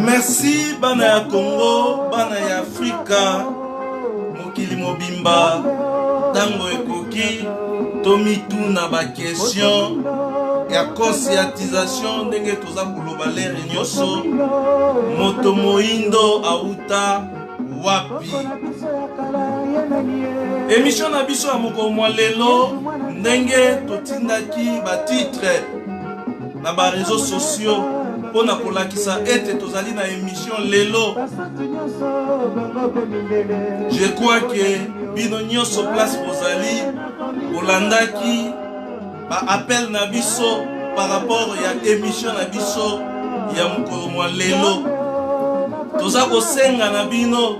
Merci bana ya Congo, bana ya Afrika, mokili mobimba, tango ekoki, tomituna ba question ya conscientisation ndenge toza koloba lere nyonso, moto moindo auta wapi. Émission na biso ya mokomwa lelo, ndenge totindaki ba titre na ba réseaux sociaux pour na kolakisa ete tozali na émission lelo. Je crois que bino nyonso place bozali olandaki ba appel na biso par rapport ya émission na biso ya mokolo mwa lelo. Toza kosenga na bino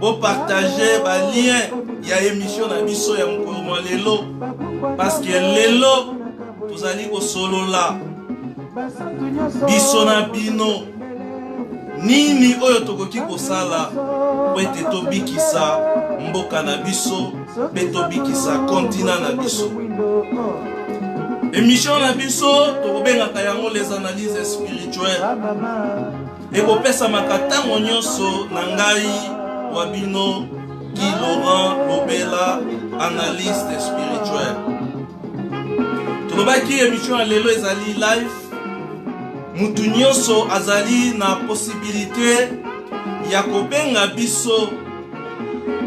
bo partager ba lien ya émission na biso ya mokolo mwa lelo, parce que lelo tozali kosolola biso na bino nini oyo tokoki kosala po ete tobikisa mboka na biso pe tobikisa kontina na biso. Émission na biso tokobengaka yango les analyses spirituelles, ekopesa makatango nyonso na ngai wa bino Guy Laurent Lobela, analyste spirituel. Tolobaki émission ya lelo ezali live, mutu nyonso azali na possibilité ya kobenga biso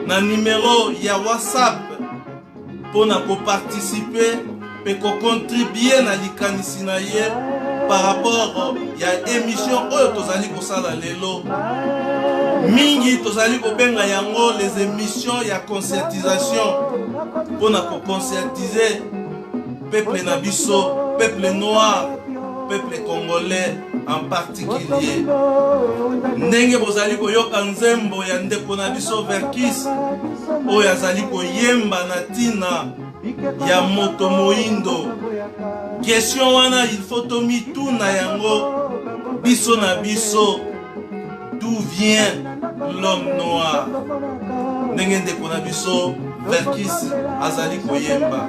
na numéro ya WhatsApp pona ko participer pe ko contribuer na likanisi na ye par rapport ya émission oyo tozali kosala lelo. Mingi tozali kobenga yango les émissions ya conscientisation pona ko conscientiser peuple na biso, peuple noir, peuple congolais en particulier. Ndenge bozali koyoka nzembo ya ndeko na biso Verkis oyo azali koyemba na tina ya moto moindo. Question wana il faut tomituna yango biso na biso, d'où vient l'homme noir? Ndenge ndeko na biso Verkis azali koyemba.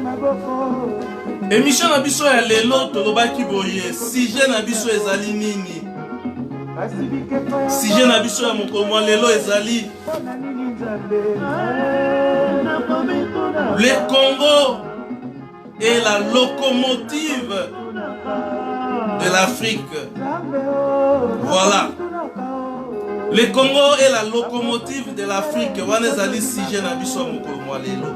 Émission na biso ya lelo tolobaki boye sujet na biso ezali nini? Sujet na biso ya mokolo lelo ezali le Congo est la locomotive de l'Afrique. Voilà. Le Congo est la locomotive de l'Afrique. Wana ezali sujet na biso ya mokolo lelo.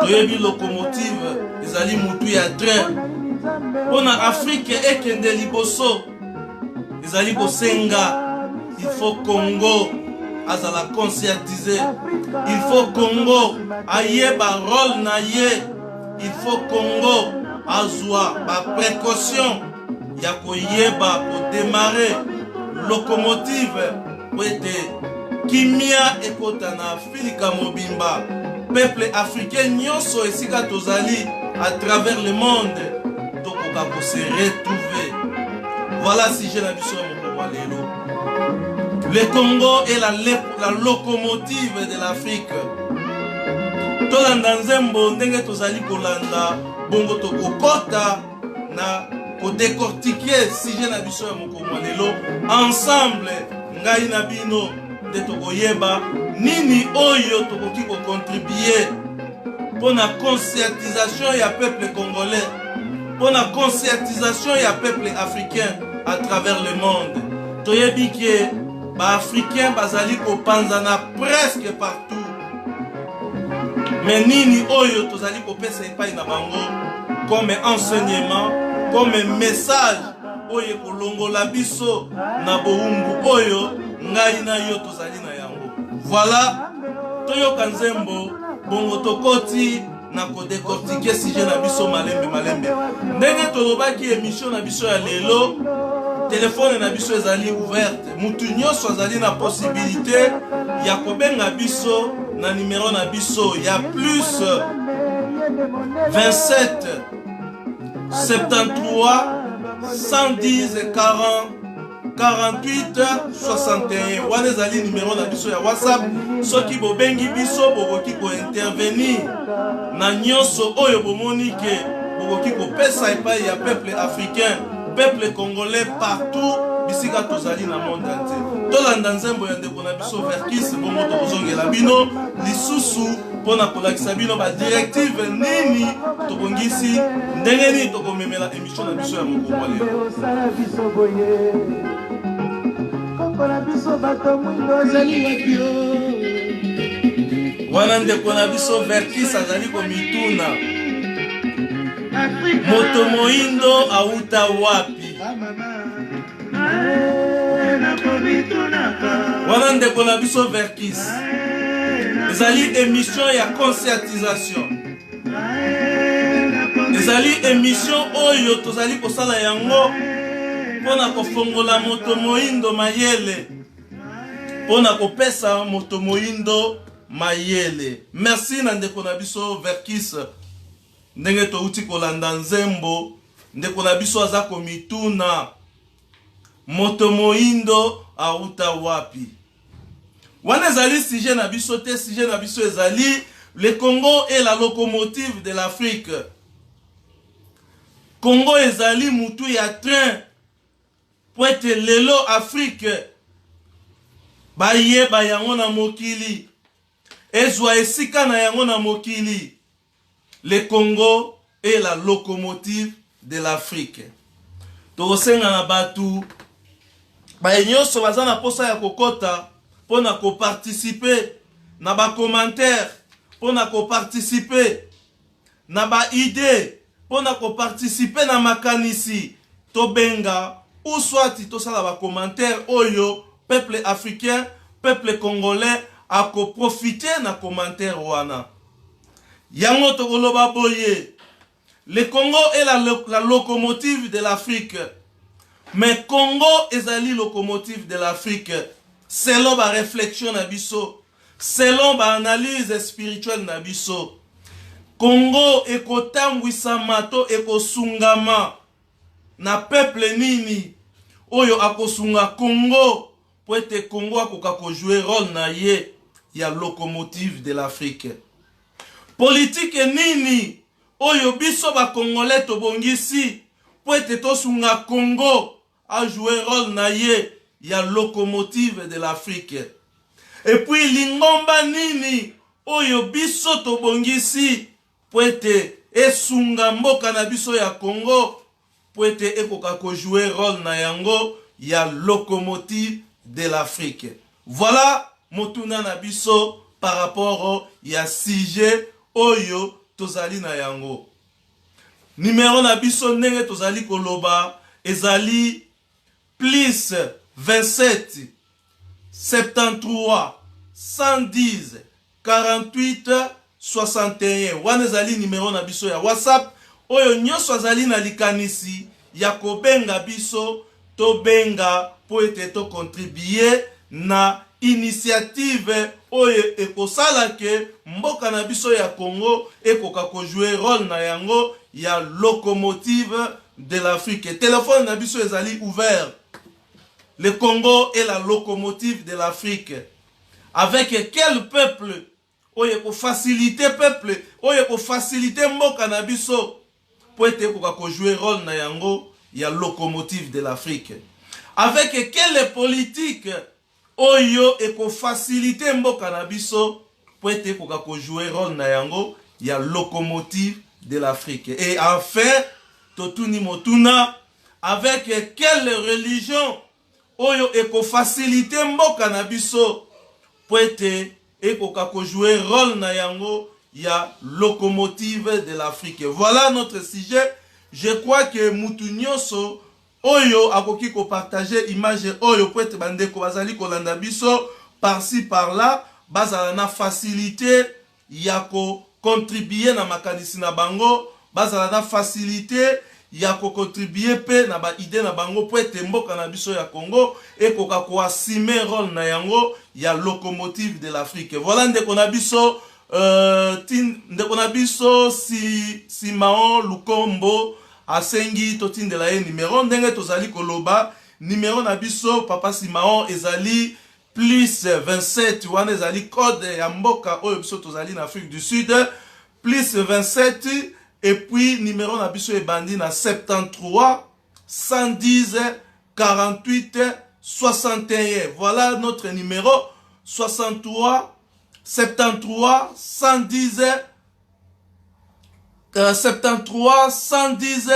Toyebi locomotive ezali mutu ya train pona Afrique ekende liboso, ezali kosenga il faut Congo azala conscientiser, il faut Congo ayeba rôle na ye, il faut Congo azwa ba précaution ya koyeba pour démarrer locomotive po ete kimia ekota na Afrika mobimba, peuple africain nyonso esika tozali à travers le monde tokoka ko se retrouver. Voilà si je na biso moko lelo. Le Congo est la locomotive de l'Afrique. Tolanda nzembo ndenge tozali kolanda bongo tokokota na ko décortiquer si je na biso moko lelo ensemble ngai na bino de tokoyeba nini oyo tokoki ko contribuer pour la conscientisation ya peuple congolais, pour la conscientisation ya peuple africain à travers le monde. Toyebi ke ba africain bazali ko panzana presque partout. Mais nini oyo tozali ko pesa epai na bango comme enseignement, comme message oyo kolongola biso na boumbu oyo ngai na yo tozali na yango. Voilà, toyoka nzembo bongo tokoti na ko décortiquer sujet na biso malembe. Ndenge tolobaki émission na biso ya lelo, téléphone na biso ezali ouverte. Mutu nyonso azali na possibilité ya kobenga biso na numéro na biso ya plus 27 73 110 40 48 61. Wana ezali numéro na biso ya WhatsApp. Soki bobengi biso bokoki ko intervenir na nyonso oyo bomoni ke bokoki ko pesa epai ya peuple africain, peuple congolais partout bisika tozali na monde entier. Tolanda nzembo ya ndeko na biso Verkis bongo tokozongela bino lisusu pona kolakisa bino ba directive nini tokongisi ndenge nini tokomemela émission na biso ya mokolo leo. Wana ndeko na biso Verkis azali komituna moto moindo auta wapi? Wana ndeko na biso Verkis ezali émission ya conscientisation, ezali émission oyo tozali kosala yango pona kofongola moto moindo mayele, pona kopesa moto moindo mayele. Merci na ndeko na biso Verkis ndenge touti kolanda nzembo. Ndeko na biso aza komituna moto moindo auta wapi? Wana ezali sujet na biso te, sujet na biso ezali le Congo est la locomotive de l'Afrique. Congo ezali mutu ya train poete lelo Afrique bayeba yango na mokili, ezwa esika na yango na mokili. Le Congo est la locomotive de l'Afrique. Tokosenga na batu bayenyoso baza na posa ya kokota pona ko participer na ba commentaire, pona ko participer na ba idée, pona ko participer na makanisi. Tobenga ou soit tosala ba commentaire oyo peuple africain, peuple congolais a ko profiter na commentaire wana. Yango tokoloba boye. Le Congo est la locomotive de l'Afrique. Mais Congo ezali locomotive de l'Afrique. Selon ma réflexion na biso, selon ma analyse spirituelle na biso, Congo ekotambwisa mato ekosungama na peuple nini oyo akosunga Congo po ete Congo akoka ko jouer rôle na ye ya locomotive de l'Afrique. Politique nini oyo biso ba Congolais tobongisi po ete tosunga Congo a joué rôle na ye ya locomotive de l'Afrique. Et puis lingomba nini oyo biso tobongisi po ete esunga mboka na biso ya Congo po ete ekoka ko jouer rôle na yango ya locomotive de l'Afrique. Voilà motuna na biso par rapport ya sujet oyo tozali na yango. Numéro na biso ndenge tozali koloba ezali plus 27 73 110 48 61. Wana ezali numéro na biso ya WhatsApp oyo nyonso azali na likanisi ya kobenga biso to benga po ete to contribuer na initiative oyo ekosala ke mboka na biso ya Congo ekoka ko jouer rôle na yango ya locomotive de l'Afrique. Téléphone na biso ezali ouvert. Le Congo est la locomotive de l'Afrique. Avec quel peuple oyo ko faciliter peuple oyo ko faciliter mboka na biso po ete ekoka ko jouer rôle na yango ya locomotive de l'Afrique. Avec quelle politique oyo eko faciliter mboka na biso po ete ekoka ko jouer rôle na yango ya locomotive de l'Afrique. Et enfin, totuni motuna, avec quelle religion oyo eko faciliter mboka na biso po ete ekoka ko jouer rôle na yango ya locomotive de l'Afrique. Voilà notre sujet. Je crois que mutu nyonso oyo akoki ko partager image oyo po ete bandeko bazali kolanda biso par-ci par-là, bazala na facilité ya ko contribuer na makanisi na bango, bazala na facilité ya ko contribuer pe na ba idée na bango po ete mboka na biso ya Congo ekoka ko assumer rôle na yango ya locomotive de l'Afrique. Voilà ndeko na biso na biso Simao Lukombo asengi totindela ye numéro ndenge tozali koloba numéro na biso papa Simao ezali plus 27 wana ezali code ya mboka oyo biso tozali na Afrique du Sud plus 27 et puis numéro na biso ebandi na 73 110 48 61. Voilà notre numéro 63 73 110 73 110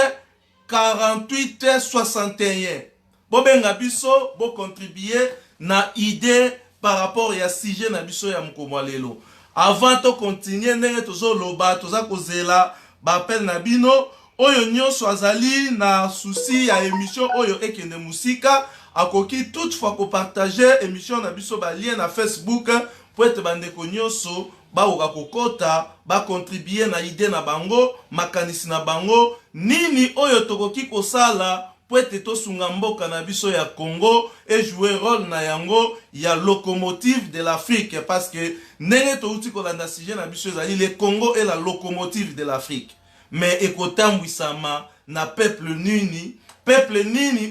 48 61. Bobenga biso bo contribuer na idée par rapport ya sujet na biso ya mkomwa lelo. Avant to continuer ndenge tozo loba toza kozela ba appel na bino oyo nyonso azali na souci ya émission oyo ekende musika akoki toutefois ko partager émission na biso ba lien na Facebook pour être bandeko nyonso ba oka kokota ba contribuer na idée na bango makanisi na bango nini oyo tokoki kosala pour être tosunga mboka na biso ya Congo et jouer rôle na yango ya locomotive de l'Afrique parce que ndenge touti kolanda sujet na biso ezali le Congo est la locomotive de l'Afrique mais ekotambwisama na peuple nini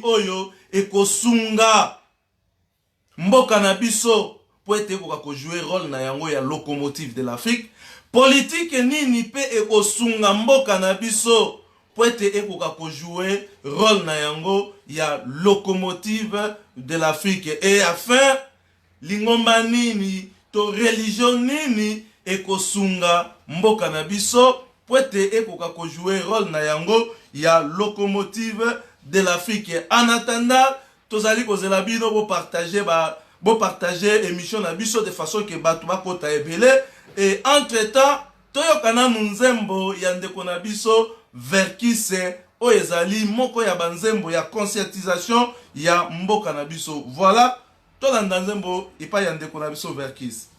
oyo ekosunga mboka na biso po ete ekoka kojouer rôle na yango ya locomotive de l'Afrique politique nini pe ekosunga mboka na biso po ete ekoka kojouer rôle na yango ya locomotive de l'Afrique et afin lingomba nini to religion nini ekosunga mboka na biso po ete ekoka kojouer rôle na yango ya locomotive de l'Afrique. En attendant, tozali kozela bino bo partager émission na biso de façon que batu bakota ebele et entre-temps toyokana nzembo ya ndeko na biso Verkise o ezali moko ya banzembo ya conscientisation ya mboka na biso. Voilà, tolanda nzembo epa ya ndeko na biso Verkise.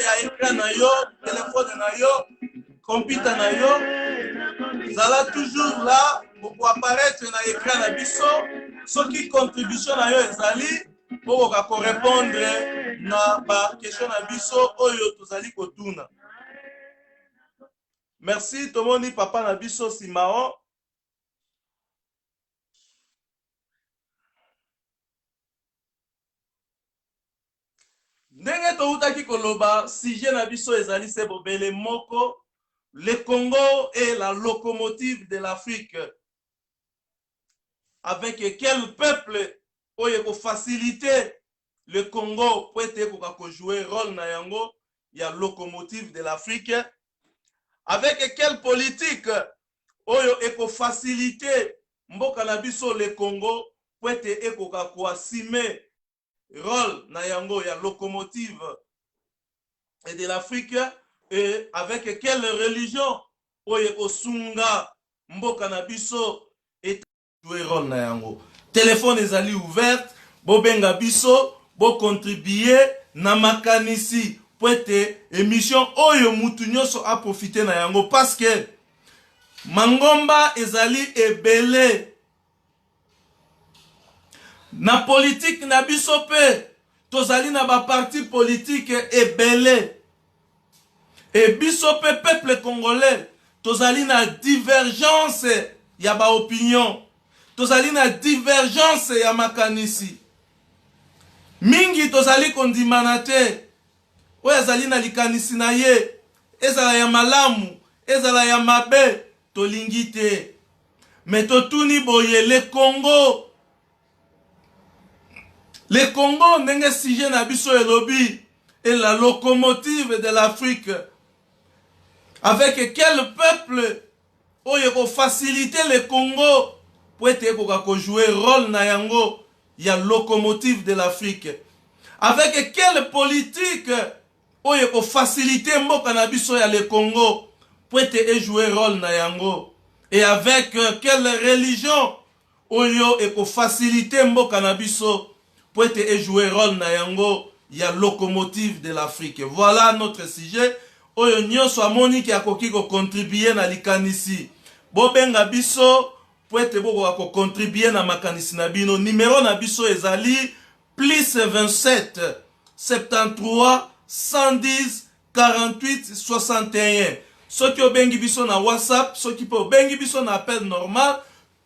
ya écran na yo, téléphone na yo, computer na yo, zala toujours là pour apparaître na écran na biso, soki contribution na yo ezali, pour répondre na ba question na biso oyo tozali kotuna. Merci tomoni papa na biso Simao. Ndenge toutaki koloba sujet na biso ezali se bobele moko, le Congo est la locomotive de l'Afrique. Avec quel peuple oyo faciliter le Congo pour être jouer rôle na yango ya locomotive de l'Afrique. Avec quelle politique oyo eko faciliter mboka na biso le Congo pour être assumer rôle na yango ya locomotive et de l'Afrique, et avec quelle religion oyo eko sunga mboka na biso et jouer rôle na yango. Téléphone ezali ouverte, bobenga biso, bo contribuer na makanisi poete émission oyo mutu nyonso a profiter na yango parce que mangomba ezali ebele na politique na biso pe tozali na ba parti politique ebele et biso pe peuple congolais tozali na divergence ya ba opinion, tozali na divergence ya makanisi mingi, tozali kondimana te oyo azali na likanisi na ye ezala ya malamu ezala ya mabe tolingi te, mais totuni boye le Congo ndenge sujet na biso elobi est la locomotive de l'Afrique. Avec quel peuple oyo ko faciliter le Congo pour être jouer rôle na yango ya locomotive de l'Afrique. Avec quelle politique oyo ko faciliter mboka na biso ya le Congo pour être jouer rôle na yango, et avec quelle religion oyo eko faciliter mboka na biso pour être jouer rôle na yango ya locomotive de l'Afrique. Voilà notre sujet. Oyo nyonso amoni ki akoki ko contribuer na likanisi bobenga biso pour être boko ko contribuer na makanisi na bino. Numéro na biso ezali plus 27 73 110 48 61. Soki obengi biso na WhatsApp, soki po obengi biso na appel normal,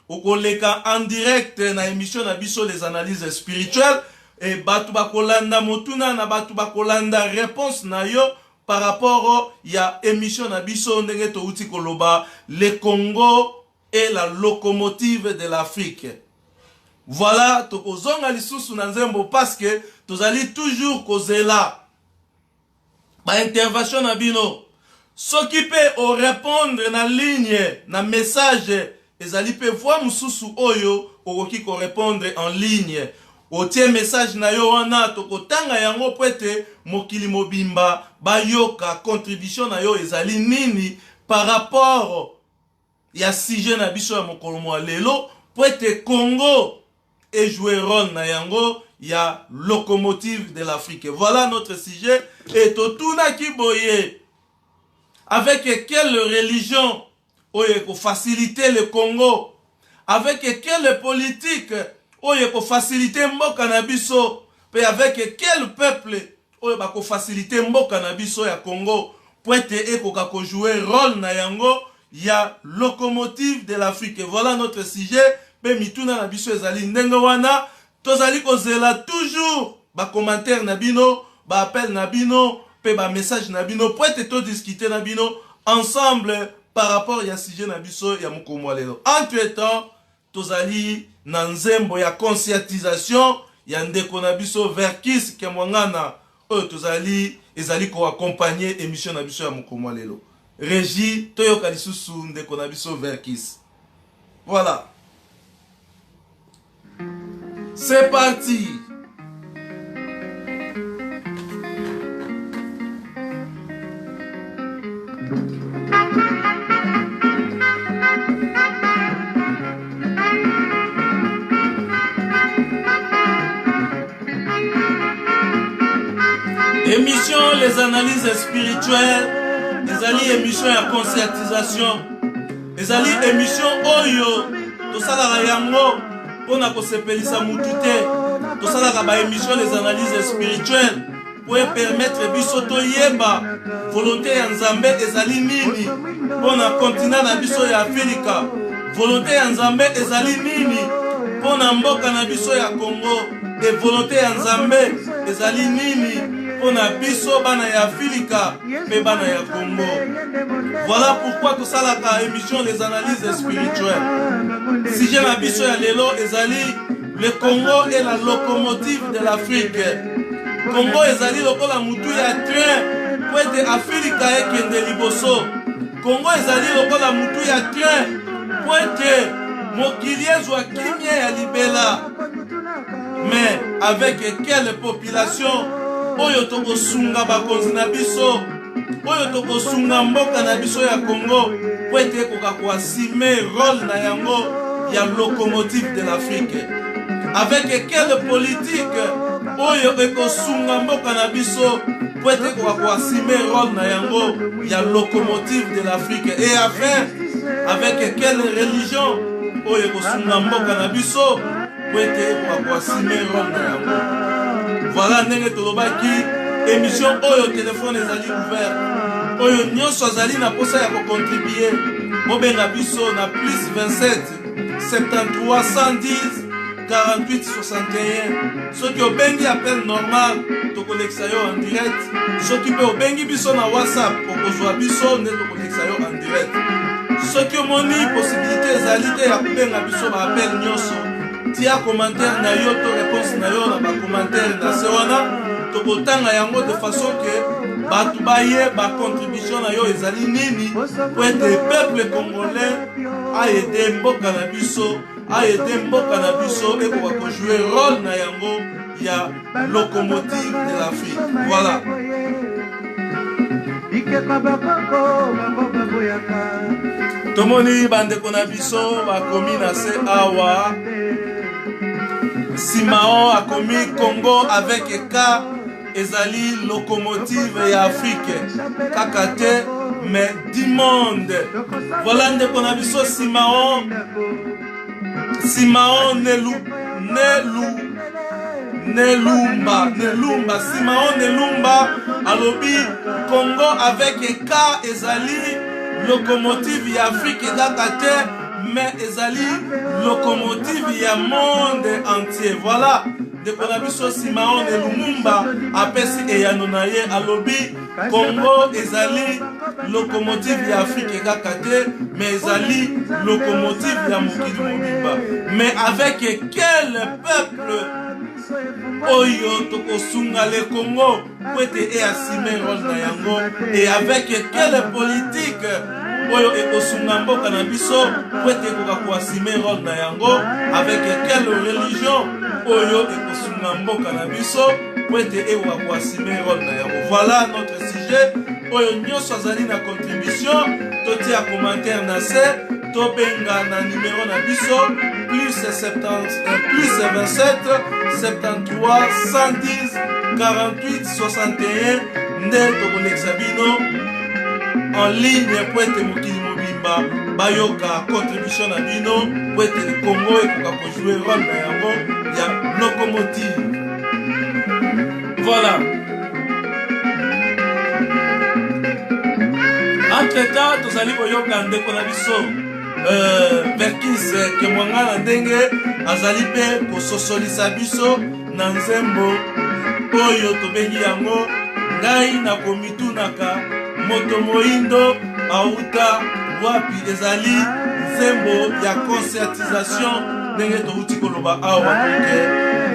okoleka en direct na émission na biso les analyses spirituelles, et batu bakolanda motuna na batu bakolanda réponse na yo par rapport ya émission na biso ndenge to uti koloba le Congo est la locomotive de l'Afrique. Voilà, tokozonga lisusu na nzembo parce que tozali toujours kozela ba intervention na bino. Soki pe o répondre na ligne na message ezali pe voix mususu oyo okoki ko répondre en ligne. Otie message na yo wana tokotanga yango pwete mokili mobimba bayoka contribution na yo ezali nini par rapport ya sujet na biso ya mokolo mwa lelo pwete Congo et jouer rôle na yango ya locomotive de l'Afrique. Voilà notre sujet. Et totuna kiboye avec quelle religion oyo ko faciliter le Congo, avec quelle politique oyo ko faciliter mboka na biso, pe avec quel peuple oyo ba ko faciliter mboka na biso ya Congo poete ekoka ko jouer rôle na yango ya locomotive de l'Afrique. Voilà notre sujet. Pe mituna na biso ezali ndenge wana tozali kozela toujours ba commentaire na bino, ba appel na bino, pe ba message na bino poete to discuter na bino ensemble par rapport ya sujet na biso ya mokomwa lelo. Entre temps tozali na nzembo ya conscientisation ya ndeko na biso Verkis ke mwangana oyo tozali ezali ko accompagner émission na biso ya mokomwa lelo. Régie toyoka lisusu ndeko na biso Verkis. Voilà. C'est parti. Émission les analyses spirituelles, ezali émission ya conscientisation, ezali émission oyo tosalaka yango pona kosepelisa mutu te, tosalaka ba émission les analyses spirituelles pour permettre biso toyeba volonté ya Nzambe ezali nini pona continent na biso ya Afrika, volonté ya Nzambe ezali nini pona mboka na biso ya Congo, et volonté ya Nzambe ezali nini pona biso bana ya Afrika pe bana ya Congo. Voilà pourquoi tosalaka émission les analyses spirituelles. Sujet na biso ya lelo ezali le Congo est la locomotive de l'Afrique. Congo ezali lokola mutu ya train po ete Afrika ekende liboso. Congo ezali lokola mutu ya train po ete mokili ezwa kimia ya libela. Mais avec quelle population oyo tokosunga bakonzi na biso, oyo tokosunga mboka na biso ya Congo po ete ekoka koasime rôle na yango ya locomotive de l'Afrique. Avec quelle politique oyo ekosunga mboka na biso po ete ekoka koasime rôle na yango ya locomotive de l'Afrique. Et enfin, avec quelle religion oyo ekosunga mboka na biso po ete ekoka koasime rôle na yango. Voilà ndenge tolobaki émission oyo téléphone ezali ouvert, oyo nyonso azali na posa ya kocontribuer mobenga biso na plus 27 73 110 48 61. Soki obengi appel normal tokolekisa yo en direct, soki pe obengi biso na WhatsApp okozwa biso nde tokolekisa yo en direct. Soki omoni possibilité ezali te ya kobenga biso ba appel nyonso, tia commentaire na yo to réponse na yo na ba commentaire na se wana tokotanga yango de façon que batu baye ba contribution na yo ezali nini po ete peuple congolais a aidé mboka na biso, a aidé mboka na biso ekoka ko jouer rôle na yango ya locomotive de l'Afrique. Voilà. Tomoni bandeko na biso bakomi na se awa. Simao a commis Congo avec Eka ezali locomotive ya Afrique kakate mais du monde. Voilà ndeko na biso Simao Nelumba Simao Nelumba alobi Congo avec Eka ezali locomotive ya Afrique kakate mais ezali locomotive ya monde entier. Voilà ndeko na biso Simao Nelumba apesi eyano na ye alobi Congo ezali locomotive ya Afrique kaka te, mais ezali locomotive ya mokili mobimba. Mais avec quel peuple oyo tokosunga le Congo po ete easime rôle na yango, et avec quelle politique oyo ekosunga mboka na biso po ete ekoka koasime rôle na yango, avec quelle religion oyo ekosunga mboka na biso po ete ekoka koasime rôle na yango. Voilà notre sujet oyo nyonso azali na contribution totia commentaire na se tobenga na numéro na biso plus 27 73 110 48 61 nde tokolekisa bino en ligne po ete mokili mobimba bayoka contribution na bino po ete Congo ekoka kojouer rôle na yango ya locomotive. Voilà. Entre-temps, tozali koyoka ndeko na biso Verkis Kemwanga na ndenge azali pe kososolisa biso na nzembo oyo tobengi yango ngai na komitunaka moto moindo auta wapi. Ezali nzembo ya conscientisation ndenge touti koloba awa ke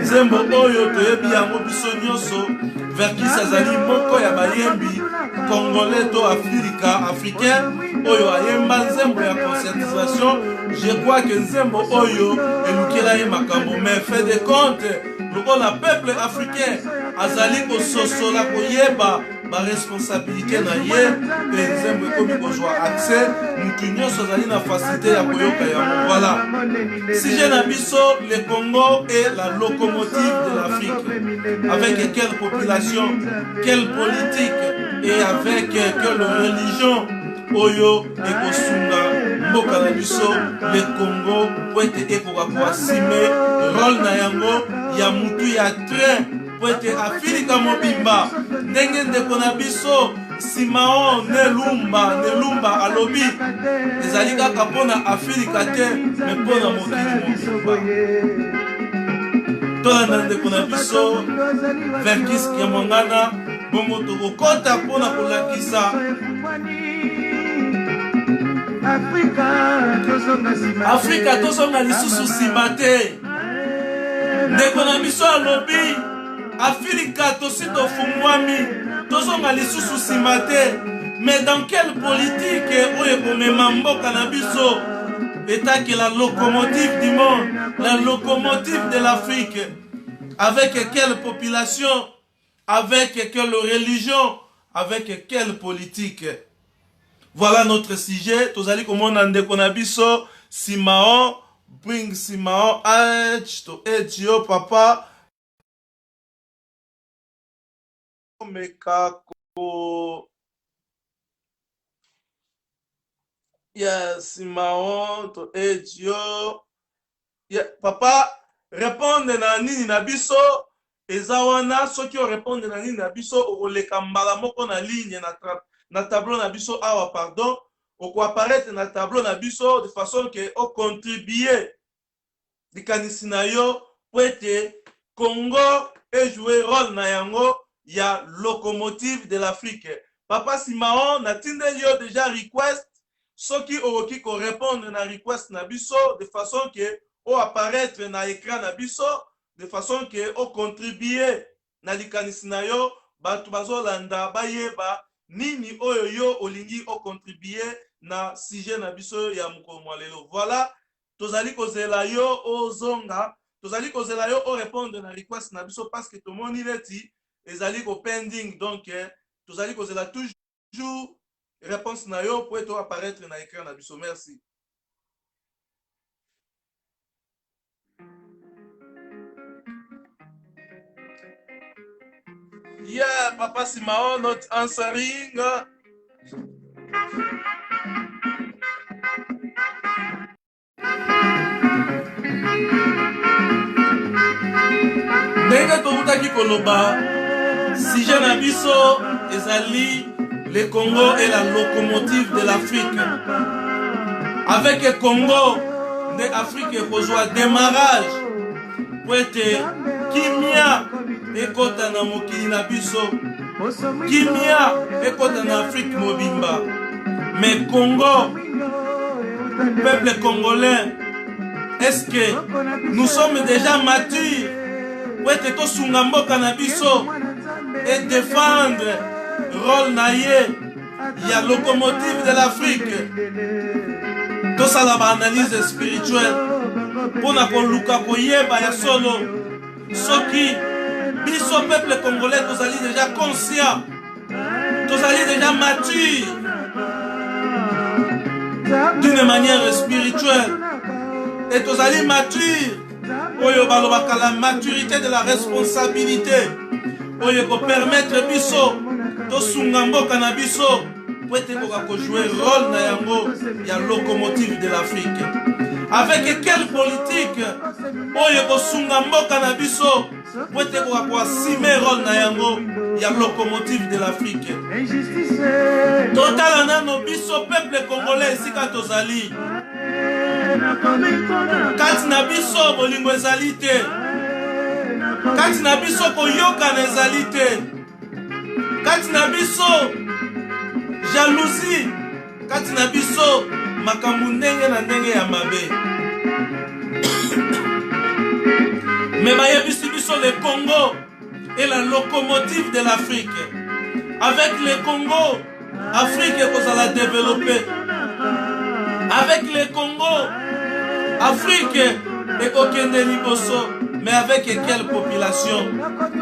nzembo oyo toyebi yango biso nyonso. Verkis azali moko ya bayembi congolais to africain oyo ayemba nzembo ya conscientisation. Je crois que nzembo oyo elukela ye makambo, mais fait de compte lokola peuple africain azali kososola koyeba ba responsabilité na ye, nzembo ekomi kozwa accès mutu nyonso azali na facilité ya koyoka yango. Voilà, sujet na biso, le Congo est la locomotive de l'Afrique. Avec quelle population, quelle politique et avec quelle religion oyo ekosunga mboka na biso le Congo po ete ekoka koasime rôle na yango ya mutu ya train po ete afilika mobimba ndenge ndeko na biso Simao Nelumba alobi ezali kaka mpona afilika te me mpona mokili mobimba. Tolanda ndeko na biso Verkis Kiamongana bongo tokokota mpona kolakisa Afrika tozonga lisusu nsima te. Ndeko na biso alobi Afrika tosi tofungwami tozonga lisusu nsima te. Mais dans quelle politique oyo ekomema mboka na biso état que la locomotive du monde, la locomotive de l'Afrique, avec quelle population, avec quelle religion, avec quelle politique? Voilà notre sujet. Tozali komona ndeko na biso Simao, bring Simao edge to edge yo papa. Mekako. Yes, Simao to edge yo. Yeah, papa, répondre na nini na biso ezawana soki o répondre na nini na biso oleka mbala moko na ligne na tableau na biso awa pardon oko apparaître na tableau na biso de façon que o contribuer likanisi na yo po ete Congo e jouer rôle na yango ya locomotive de l'Afrique. Papa Simao na tindeli yo déjà request soki okoki ko répondre na request na biso de façon que o apparaître na écran na biso de façon que o contribuer na likanisi na yo batu bazolanda bayeba nini oyo yo olingi o contribuer na sujet na biso ya mokolo lelo. Voilà, tozali kozela yo ozonga, tozali kozela yo o répondre na request na biso parce que tomoni leti ezali ko pending, donc tozali kozela toujours réponse na yo pour être apparaître na écran na biso. Merci. Yeah, Papa Simao, not answering. Ndenge tokutaki koloba sujet na biso ezali le Congo est la locomotive de l'Afrique. Avec le Congo, de Afrique ekozwa démarrage po ete kimia ekota na mokili na biso, kimia ekota na Afrique mobimba. Mais Congo, peuple congolais, est-ce que nous sommes déjà matures pour être tosunga mboka na biso et défendre rôle na ye ya locomotive de l'Afrique? Tosala ba analyse spirituelle pona koluka koyeba ya solo soki biso peuple congolais tozali déjà conscient, tozali déjà mature d'une manière spirituelle et tozali mature oyo balobaka la maturité de la responsabilité oyo ko permettre biso tosunga mboka na biso po ete koka jouer rôle na yango ya locomotive de l'Afrique. Avec quelle politique oyo kosunga mboka na biso po ete koka assumer rôle na yango ya locomotive de l'Afrique. Totala nano biso peuple congolais esika tozali kati na biso bolingo ezali te, kati na biso koyokana ezali te, kati na biso jalousie, kati na biso makambo ndenge na ndenge ya mabe. Mais bayebisi biso le Congo est la locomotive de l'Afrique. Avec le Congo, Afrique ekozala développer. Avec le Congo, Afrique ekokende liboso. Mais avec quelle population,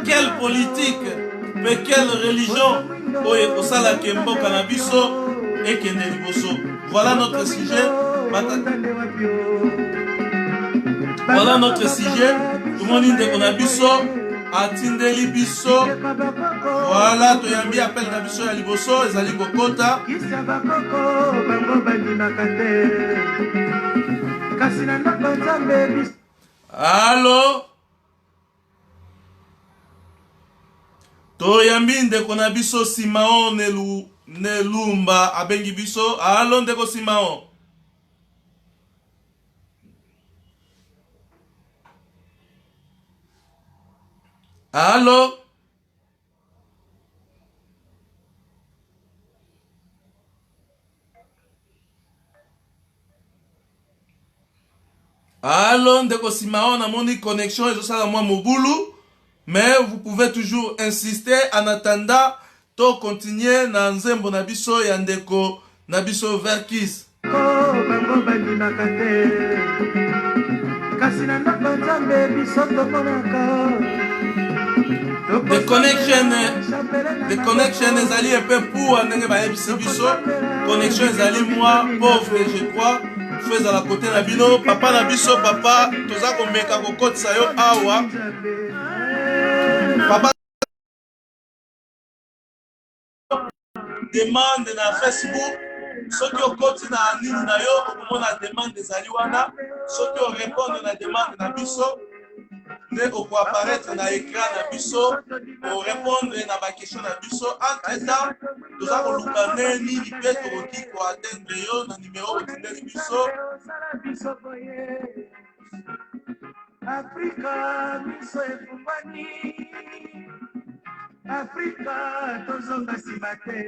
quelle politique, mais quelle religion oyo ekosala ke mboka na biso ekende liboso. Voilà notre sujet. Voilà notre sujet. Tout le monde dit qu'on a biso. Atindeli biso. Voilà, toyambi appel na biso ya liboso. Ezali kokota. Allô? Toyambi ndeko na biso Simao Nelumba abengi biso. Allô ndeko Simao? Allô? Allô ndeko Simao, na moni connexion ezosala mwa mobulu. Mais vous pouvez toujours insister en attendant to continuer na nzembo na biso ya ndeko na biso Verkis. The connection ezali un peu pour ndenge ba yebisi biso. Connexion ezali moi pauvre je crois. Fais à la côté na bino papa na biso papa toza ko meka ko kotsa yo awa. Papa demande na Facebook soki okoti na nini na yo okomona demande ezali wana soki orépondre na demande na biso nde okoapparaître na écran na biso orépondre na baquestion na biso entre temps toza koluka nde nini mpe tokoki koatteindre yo na numero otindeli biso. Afrika biso efungwani Afrika tozonga nsima te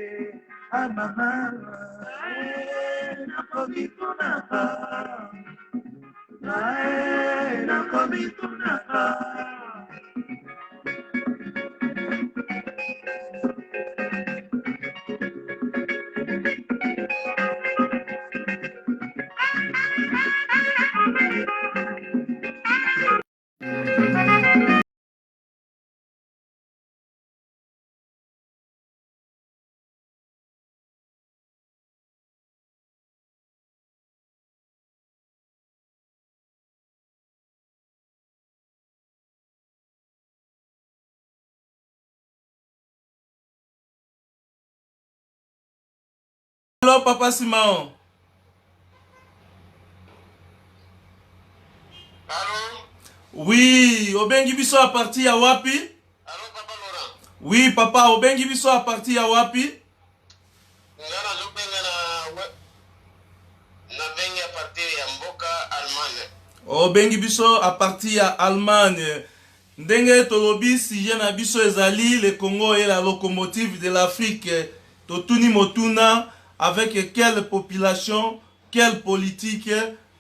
amama nakomitunaka nakomitunaka. Allô papa Simao. Allô? Oui, obengi biso a partir ya wapi? Allô papa Laurent? Oui papa, obengi biso a partir ya wapi? Ngana zobenga na bengi a partir ya mboka Allemagne. Obengi biso a partir ya Allemagne. Ndenge tolobi sujet na biso ezali le Congo est la locomotive de l'Afrique. Totuni motuna avec quelle population, quelle politique,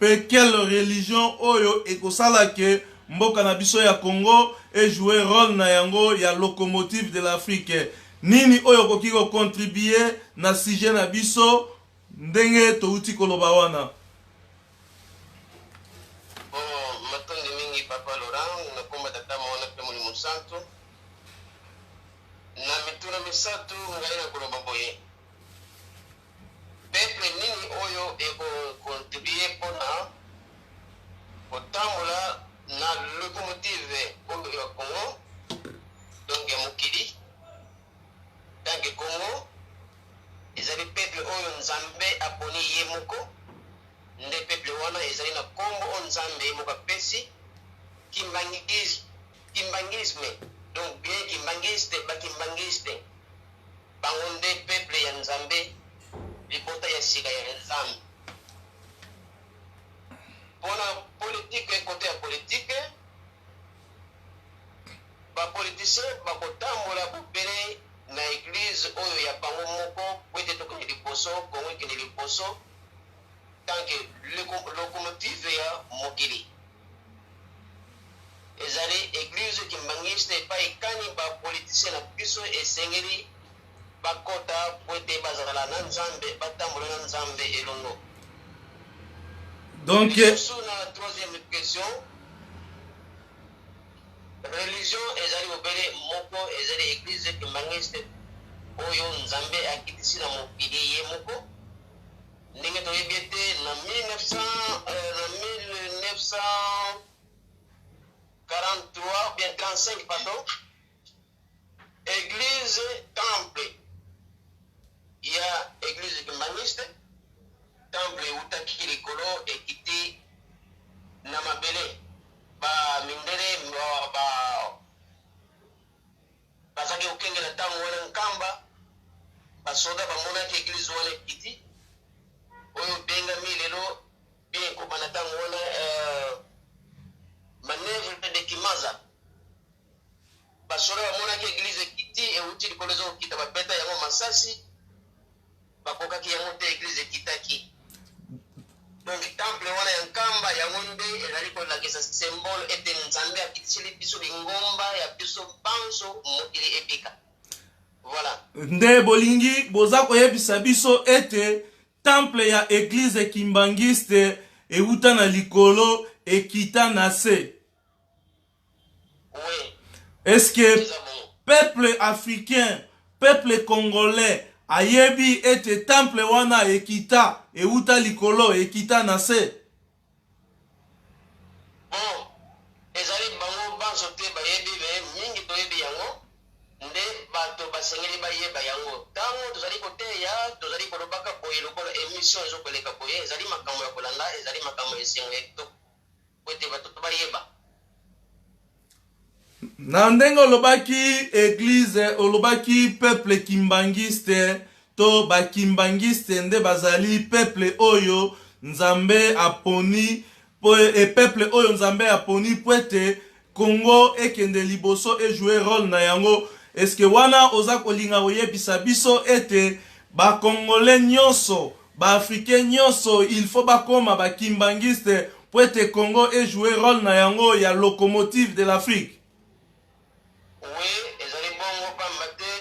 pe quelle religion oyo ekosala ke mboka na biso ya Congo et jouer rôle na yango ya locomotive de l'Afrique. Nini oyo koki ko contribuer na sujet na biso ndenge touti koloba wana. Matondi mingi papa Laurent na komba tata maona pe moni musantu na mituna misatu ngai na koloba boye peple nini oyo eko contribuer pona kotambola na locomotive oyo ya Congo donc ya mokili tanke Congo ezali peple oyo nzambe aponi ye moko nde peple wana ezali na kombo o nzambe ye moko apesi kimbangisme donc bien kimbangiste bakimbangiste bango nde peple ya nzambe libota ya sika ya nzambe mpona politike kote ya politike bapolitisien bakotambola bopele na eglize oyo ya bango moko po ete tokende liboso kongo ekende liboso tanke locomotive ya mokili ezali eglize kimbangiste epai ekani bapolitisien na biso esengeli bakota po ete bazala na nzambe batambola na nzambe elongo. Donc lisusu na troisième question religion ezali obele moko ezali eglize kimbangiste oyo nzambe akitisi na mokili ye moko 5, pardon. Église temple. Il y a église kimbaniste, temple utaki likolo ekiti na mabele ba mindere ba bazaki okenge na tango wana nkamba basoda bamona ki église wana ekiti oyo benga milelo bien ko bana tango wana manœuvre de kimaza basoda bamona ki église ekiti e uti likolo zo kita babeta yango masasi bakokaki yango te église ekitaki. Donc temple wana ya nkamba yango nde ezali kolakisa symbole ete nzambe akitisili biso lingomba ya biso banso mokili epika. Voilà. Nde bolingi boza koyebisa biso ete temple ya église kimbangiste euta na likolo ekita na se. Oui. Est-ce que peuple africain, peuple congolais ayebi ete temple wana ekita euta likolo ekita na se? Bon, ezali bango banso te bayebi be mingi toyebi yango nde bato basengeli bayeba yango ntango tozali koteya tozali kolobaka boye lokola émission ezokoleka boye ezali makambo ya kolanda ezali makambo esengo to po ete bato bayeba. Na ndenge olobaki église olobaki peuple kimbangiste to bakimbangiste nde bazali peuple oyo nzambe aponi e peuple oyo nzambe aponi po ete Congo ekende liboso e jouer rôle na yango. Est-ce que wana oza kolinga oyebisa biso ete ba congolais nyonso ba africain nyonso il faut bakoma bakimbangiste po ete Congo e jouer rôle na yango ya locomotive de l'Afrique? Oui, ezali bongo pamba te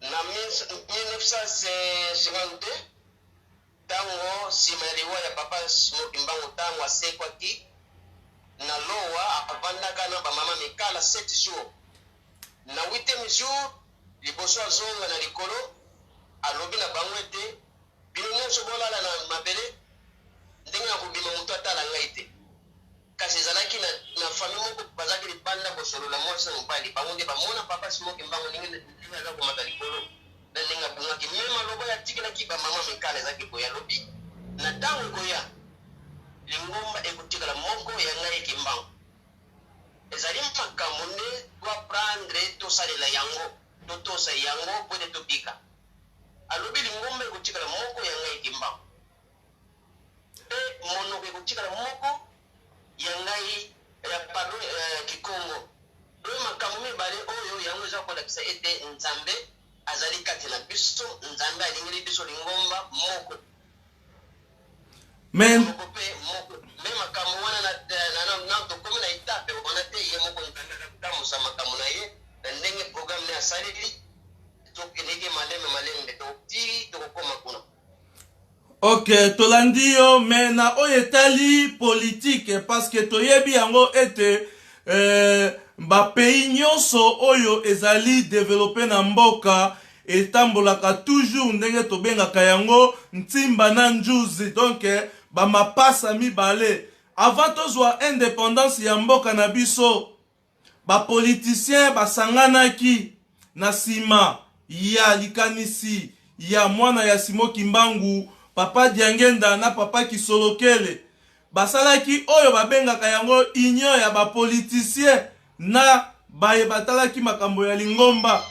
na 1952 tango nsima ya liwa ya papa Smoki Mbangu tango asekwaki na lowa avandaka na bamama mikala 7 jours na 8e jour liboso azonga na likolo alobi na bango ete bino nyonso bolala na mabele ndenge ya kobima moto atala ngai te kasi ezalaki na famille moko bazalaki libanda kosolola mwasi na mobali bango nde bamona papa Smoki Mbangu ndenge aza komata likolo na ndenge abungaki me maloba ya tikelaki bamama mikala ezalaki boya alobi na ntango ekoya lingomba ekotikala moko ya ngai ekimbangu ezali makambo nde toaprendre tosalela yango totosa yango po ete tobika alobi lingomba ekotikala moko ya ngai ekimbangu mpe monoko ekotikala moko ya ngai ya pardon kikongo oyo makambo mibale oyo yango eza kolakisa ete nzambe azali kati na biso nzambe alingeli biso lingomba moko men me makambo wana na tokomi na etape wana te ye moko nzambe akakotamusa makambo na ye na ndenge programme ne asaleli tokendeki malembe tokotiri tokokoma kuna. Ok, tolandi yo me na oyo etali politique parce que toyebi yango ete ba pays nyonso oyo ezali développé na mboka etambolaka toujours ndenge tobengaka yango ntimba na njuzi donc ba mapasa mibale avant tozwa indépendance ya mboka na biso ba politicien basanganaki na sima ya likanisi ya mwana ya Smoki Mbangu papa Diangenda na papa Kisolokele basalaki oyo babengaka yango union ya ba politicien na baye batalaki makambo ya lingomba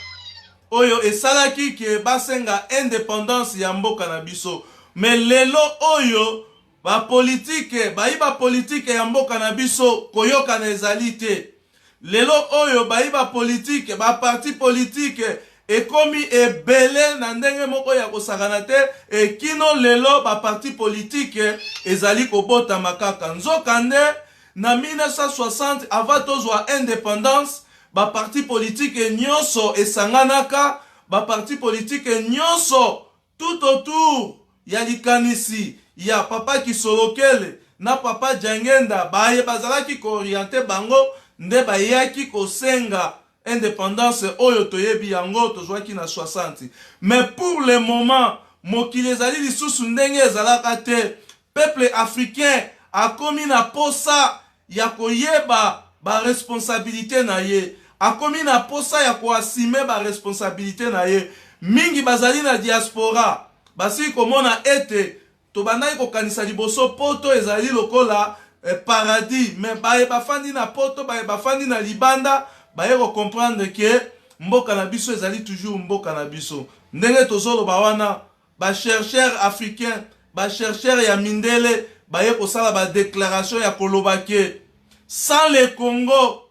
oyo esalaki ke basenga indépendance ya mboka na biso. Mais lelo oyo ba politique bayiba politique ya mboka na biso koyoka na ezali te. Lelo oyo bayiba politique ba parti politique ekomi ebele na ndenge moko ya kosakana te ekino lelo ba parti politique ezali kobota makaka nzoka nde na 1960 avant tozwa indépendance ba parti politique nyonso esanganaka ba parti politique nyonso tout autour ya likanisi ya papa Kisolokele na papa Diangenda baye bazalaki ko orienter bango nde bayaki kosenga indépendance oyo toyebi yango tozwaki na 60. Mais pour le moment mokili ezali lisusu ndenge ezalaka te. Peuple africain akomi na posa ya koyeba ba responsabilité na ye akomi na posa ya koasime ba responsabilité na ye mingi bazali na diaspora basi komona ete to bandai kokanisa liboso poto ezali lokola paradis mais baye bafandi na poto baye bafandi na libanda baye ko comprendre que mboka na biso ezali toujours mboka na biso ndenge tozoloba wana ba chercheur africain ba chercheur ya mindele baye kosala ba déclaration ya koloba ke sans le Congo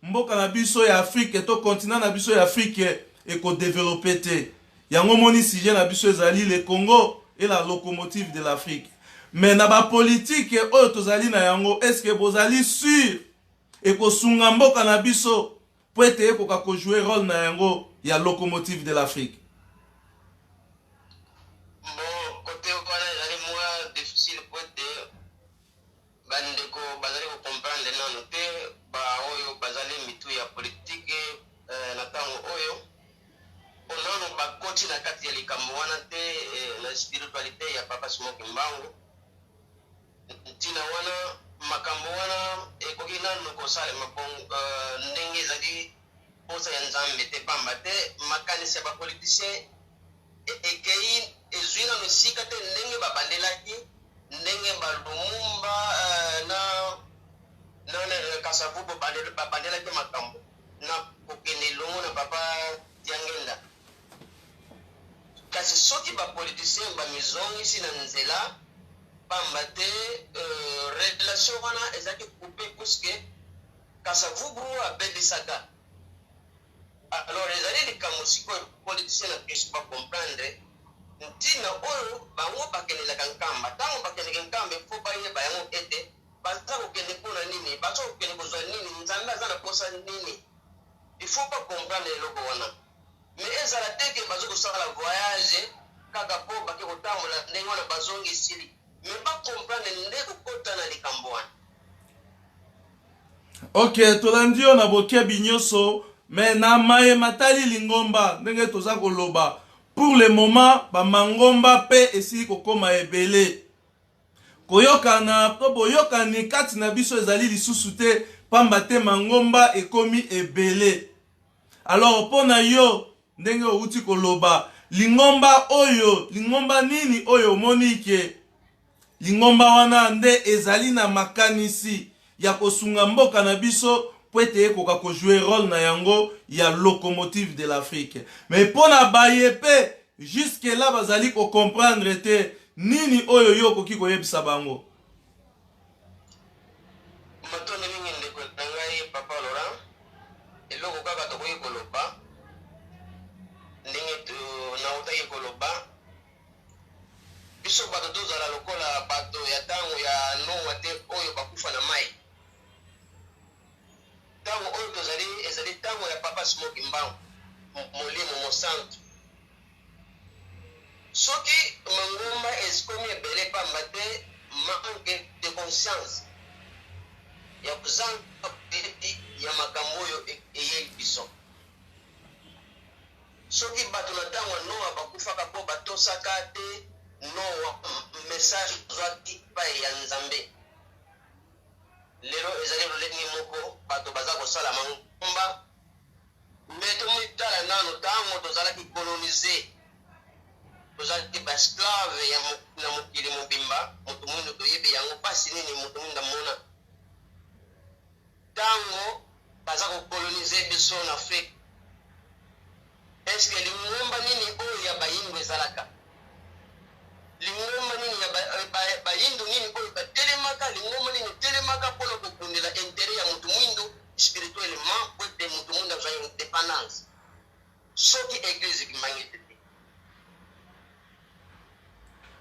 mboka na biso ya Afrique to continent na biso ya Afrique eko développer te yango moni sujet na biso ezali le Congo et la locomotive de l'Afrique mais na ba politique oyo tozali na yango est-ce que bozali sûr eko sunga mboka na biso po ete ekoka ko jouer rôle na yango ya locomotive de l'Afrique? Bon, côté wana ezali moins difficile po ete bandeko bazali ko comprendre nano te ba oyo bazali mitu ya politique na ntango oyo onano bakoti na kati ya likambo wana te na spiritualité ya Papa Smoki Mbangu ntina wana makambo wana ekoki nano kosalema ndenge ezali posa ya Nzambe te pamba te makanisi ya bapoliticien ekei ezwi nano esika te ndenge babandelaki ndenge balumumba na Kasavubu babandelaki makambo na kokende longo na Papa Diangenda kasi soki bapoliticien bamizongisi na nzela pamba te relation wana ezalaki coupe puisque Kasavubu abelisaka alors ezali likambo sikoyo politicien na biso bacomprendre ntina oyo bango bakendelaka nkamba ntango bakendeke nkamba efo bayeba yango ete baza kokende mpona nini baza kokende kozwa nini Nzambe aza na posa nini ifo bacomprendre eloko wana mais ezala teke baza kosala voyage kaka mpo bake kotambola ndenge wana bazongi esili mais bacomprendre nde kokota na likambo wana. Ok, tolandi yo na bokebi nyonso mais na maye matali lingomba ndenge toza koloba pour le moment ba mangomba pe esili kokoma ebele koyokana to boyokani kati na biso ezali lisusu te pamba te mangomba ekomi ebele alors pona yo ndenge outi koloba lingomba oyo lingomba nini oyo monike lingomba wana nde ezali na makanisi ya kosunga mboka na biso po ete ekoka kojouer rôle na yango ya locomotive de l'Afrique mais pona baye pe jusque là bazali ko comprendre te nini oyo yo koki koyebisa bango. Matonde mingi ndeko na ngai Papa Laurent eloko kaka tokoki koloba ndenge nautaki koloba biso bato tozala lokola bato ya ntango ya noa te oyo bakufa na mai ntango oyo tozali ezali ntango ya Papa Smoki Mbangu molimo mosantu soki mangomba ezikomi ebele pamba te manque de conscience ya kozanga eti ya makambo oyo eyeli biso soki bato na ntango ya noa bakufaka mpo batosaka te noa message ozwaki epai ya Nzambe lelo ezali lolenge moko bato baza kosala mangomba me tomitala nano ntango tozalaki kolonize tozalaki baesclave na mokili mobimba moto mwindo toyebi yango mpasi nini moto mwindo amona ntango baza kokolonize biso na Afrique eske lingomba nini oyo ya bayindu ezalaka lingomba nini ya bayindu nini oyo batelemaka lingomba nini etelemaka mpona kokundela intere ya moto mwindo spirituellement po ete moto mwindo azwa indépendance soki église ekimangete te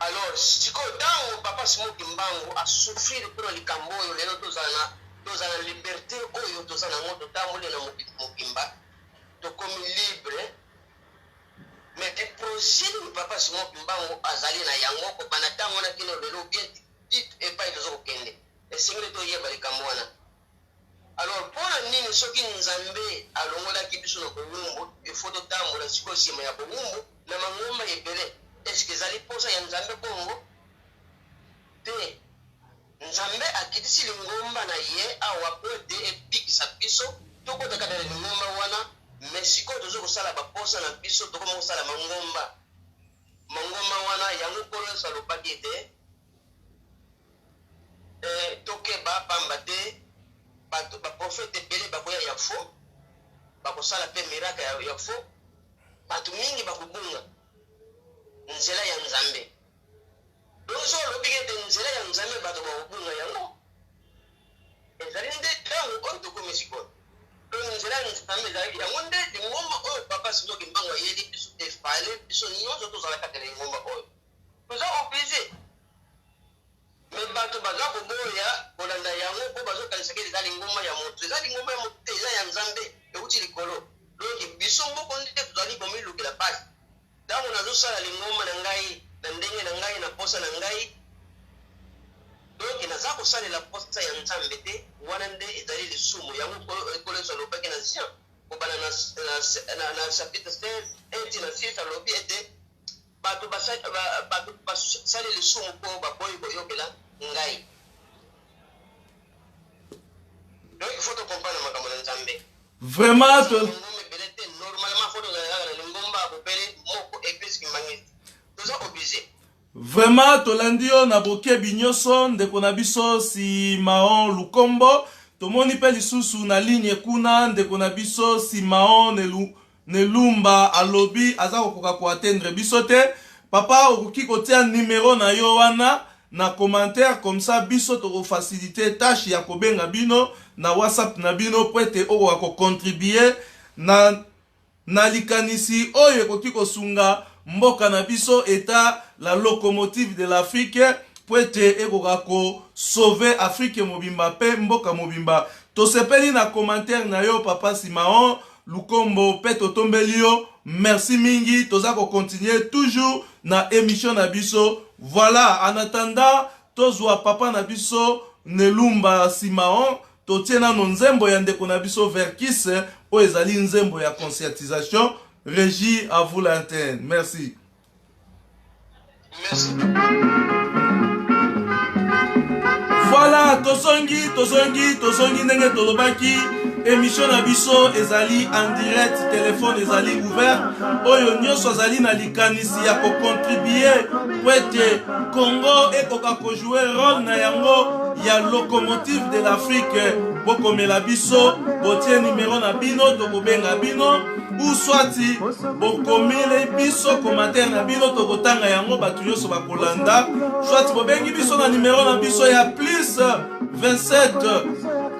alors sikoyo ntango Papa Smoki Mbangu asouffrir mpona likambo oyo lelo tozala na liberté oyo toza nango totamboli na mokimba tokomi libre mais eprojet Papa Smoki Mbangu azali na yango kobanda ntango wana kino lelo bien titre epai toza kokende esengeli toyeba likambo wana alors mpona nini soki Nzambe alongolaki biso na bowumbu ifo totambola sikoyo nsima ya bowumbu na mangomba ebele eske ezali posa ya Nzambe bongo te Nzambe akitisi lingomba na ye awa po ete epikisa biso tokotaka na lingomba wana mais sikoyo tozo kosala baposa na biso tokoma kosala mangomba wana yango kolo nyonso alobaki ete tokeba pamba te baprofete ebele bakoya ya fo bakosala mpe miraka ya fo bato mingi bakobunga nzela ya nzambe donc so olobiki ete nzela ya nzambe bato bakobunga yango ezali nde ntango oyo tokomi sikoyo donc nzela ya nzambe ezalaki yango nde lingomba oyo papa sindoki mbango ayeli biso efale biso nyonso tozalaka te na lingomba oyo toza oblige mais bato baza koboya kolanda yango mpo bazokanisaki eza lingomba ya moto eza lingomba ya moto te eza ya nzambe euti likolo donc biso moko nde tozali komilukela pasi ntango nazosala lingomba na ngai na ndenge na ngai na posa na ngai donc naza kosalela posa ya nzambe te wana nde ezali lisumu yango ekolo nyonso alobaki na sien kobana na chapitre 16 eti na 6 alobi ete bato basali lisumu mpo baboyi koyokela ngai donc il faut comprendre makambo na nzambe vraiment normalement faut tozalaka na lingomba bobele moko église kimangisi toza obligé vraiment tolandi yo na bokebi nyonso ndeko na biso Simaon Lukombo tomoni mpe lisusu na ligne kuna ndeko na biso Simaon Nelumba alobi aza kokoka koatteindre biso te papa okoki kotia numero na yo wana na commentaire comme ça biso tokofacilite tâche ya kobenga bino na WhatsApp na bino po ete okoka kocontribue na likanisi oyo ekoki kosunga mboka na biso eta la locomotive de l'Afrique po ete ekoka kosauve Afrique mobimba pe mboka mobimba tosepeli na commentaire na yo papa Simaon Lukombo pe totombeli yo merci mingi toza ko continuer toujours na émission na biso voilà en attendant tozwa papa na biso Nelumba Simaon totiena no nzembo ya ndeko na biso Verkis o ezali nzembo ya conscientisation régie à vous l'antenne merci voilà tozongi ndenge tolobaki émission na biso ezali en direct téléphone ezali ouvert oyo nyonso azali na likanisi ya kocontribuer po ete Congo ekoka kojouer rôle na yango ya locomotive de l'Afrique bokomela biso botie numéro na bino tokobenga bino ou swati bokomele biso commentaire na bino tokotanga yango bato nyonso bakolanda swati bobengi biso na numéro na biso ya plus 27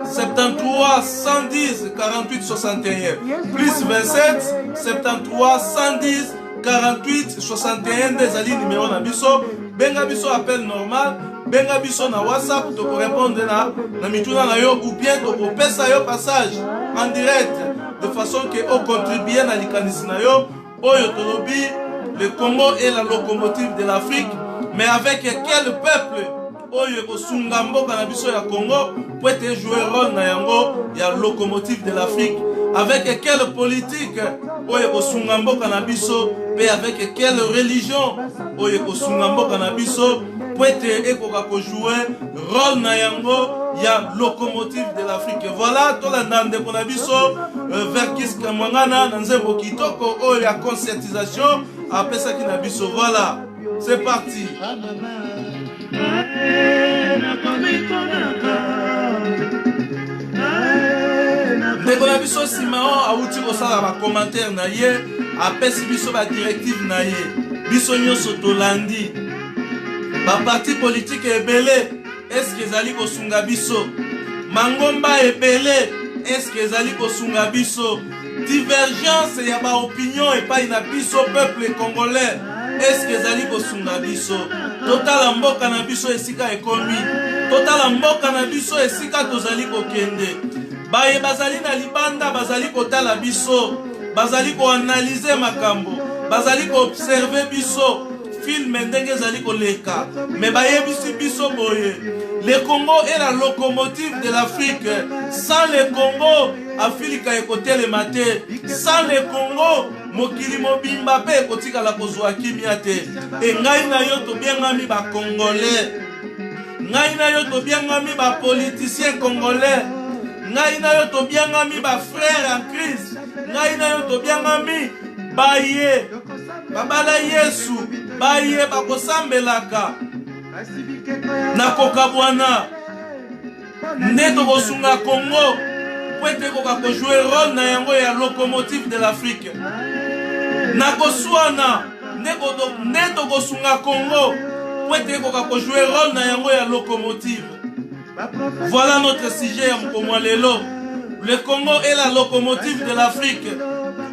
73 110 48 61 plus 27 73 110 48 61 ezali numéro na biso benga biso appel normal benga biso na WhatsApp toko répondre na mituna na yo ou bien toko pesa yo passage en direct de façon que au contribuer na likanisi na yo oyo tolobi le Congo est la locomotive de l'Afrique mais avec quel peuple oyo kosunga mboka na biso ya Congo po ete jouer rôle na yango ya locomotive de l'Afrique avec quelle politique oyo kosunga mboka na biso pe avec quelle religion oyo kosunga mboka na biso po ete ekoka kojouer rôle na yango ya locomotive de l'Afrique voilà tolanda ndeko na biso Verkis Kamwangana na nzembo kitoko oyo ya conscientisation apesaki na biso voilà c'est parti ndeko na biso Simaon awuti kosala ba commentaire na ye apesi biso ba directive na ye biso nyonso tolandi ba parti politique ebele est-ce que ezali kosunga biso mangomba ebele est-ce que ezali kosunga biso divergence ya ba opinion epai na biso peuple congolais est-ce que ezali kosunga biso totala mboka na biso esika ekomi totala mboka na biso esika tozali kokende baye bazali na libanda bazali kotala biso bazali koanalyse makambo bazali koobserve biso film ndenge ezali koleka mais bayebisi biso boye le Congo est la locomotive de l'Afrique sans le Congo Afrika ekotelema te sans le Congo mokili mobimba pe ekotikala kozwa kimia te engai na yo tobengami ba Congolais ngai na yo tobiangami ba politiciens congolais, ngai na yo tobiangami ba frères en Christ, ngai na yo tobiangami baye babala Yesu, baye bakosambelaka na kokabwana nde tokosunga Congo po ete koka kojouer rôle na yango ya locomotive de l'Afrique. Na koswana nde tokosunga Congo po ete koka kojouer rôle na yango ya locomotive. Voilà notre sujet ya mkomwa lelo. Le Congo est la locomotive de l'Afrique.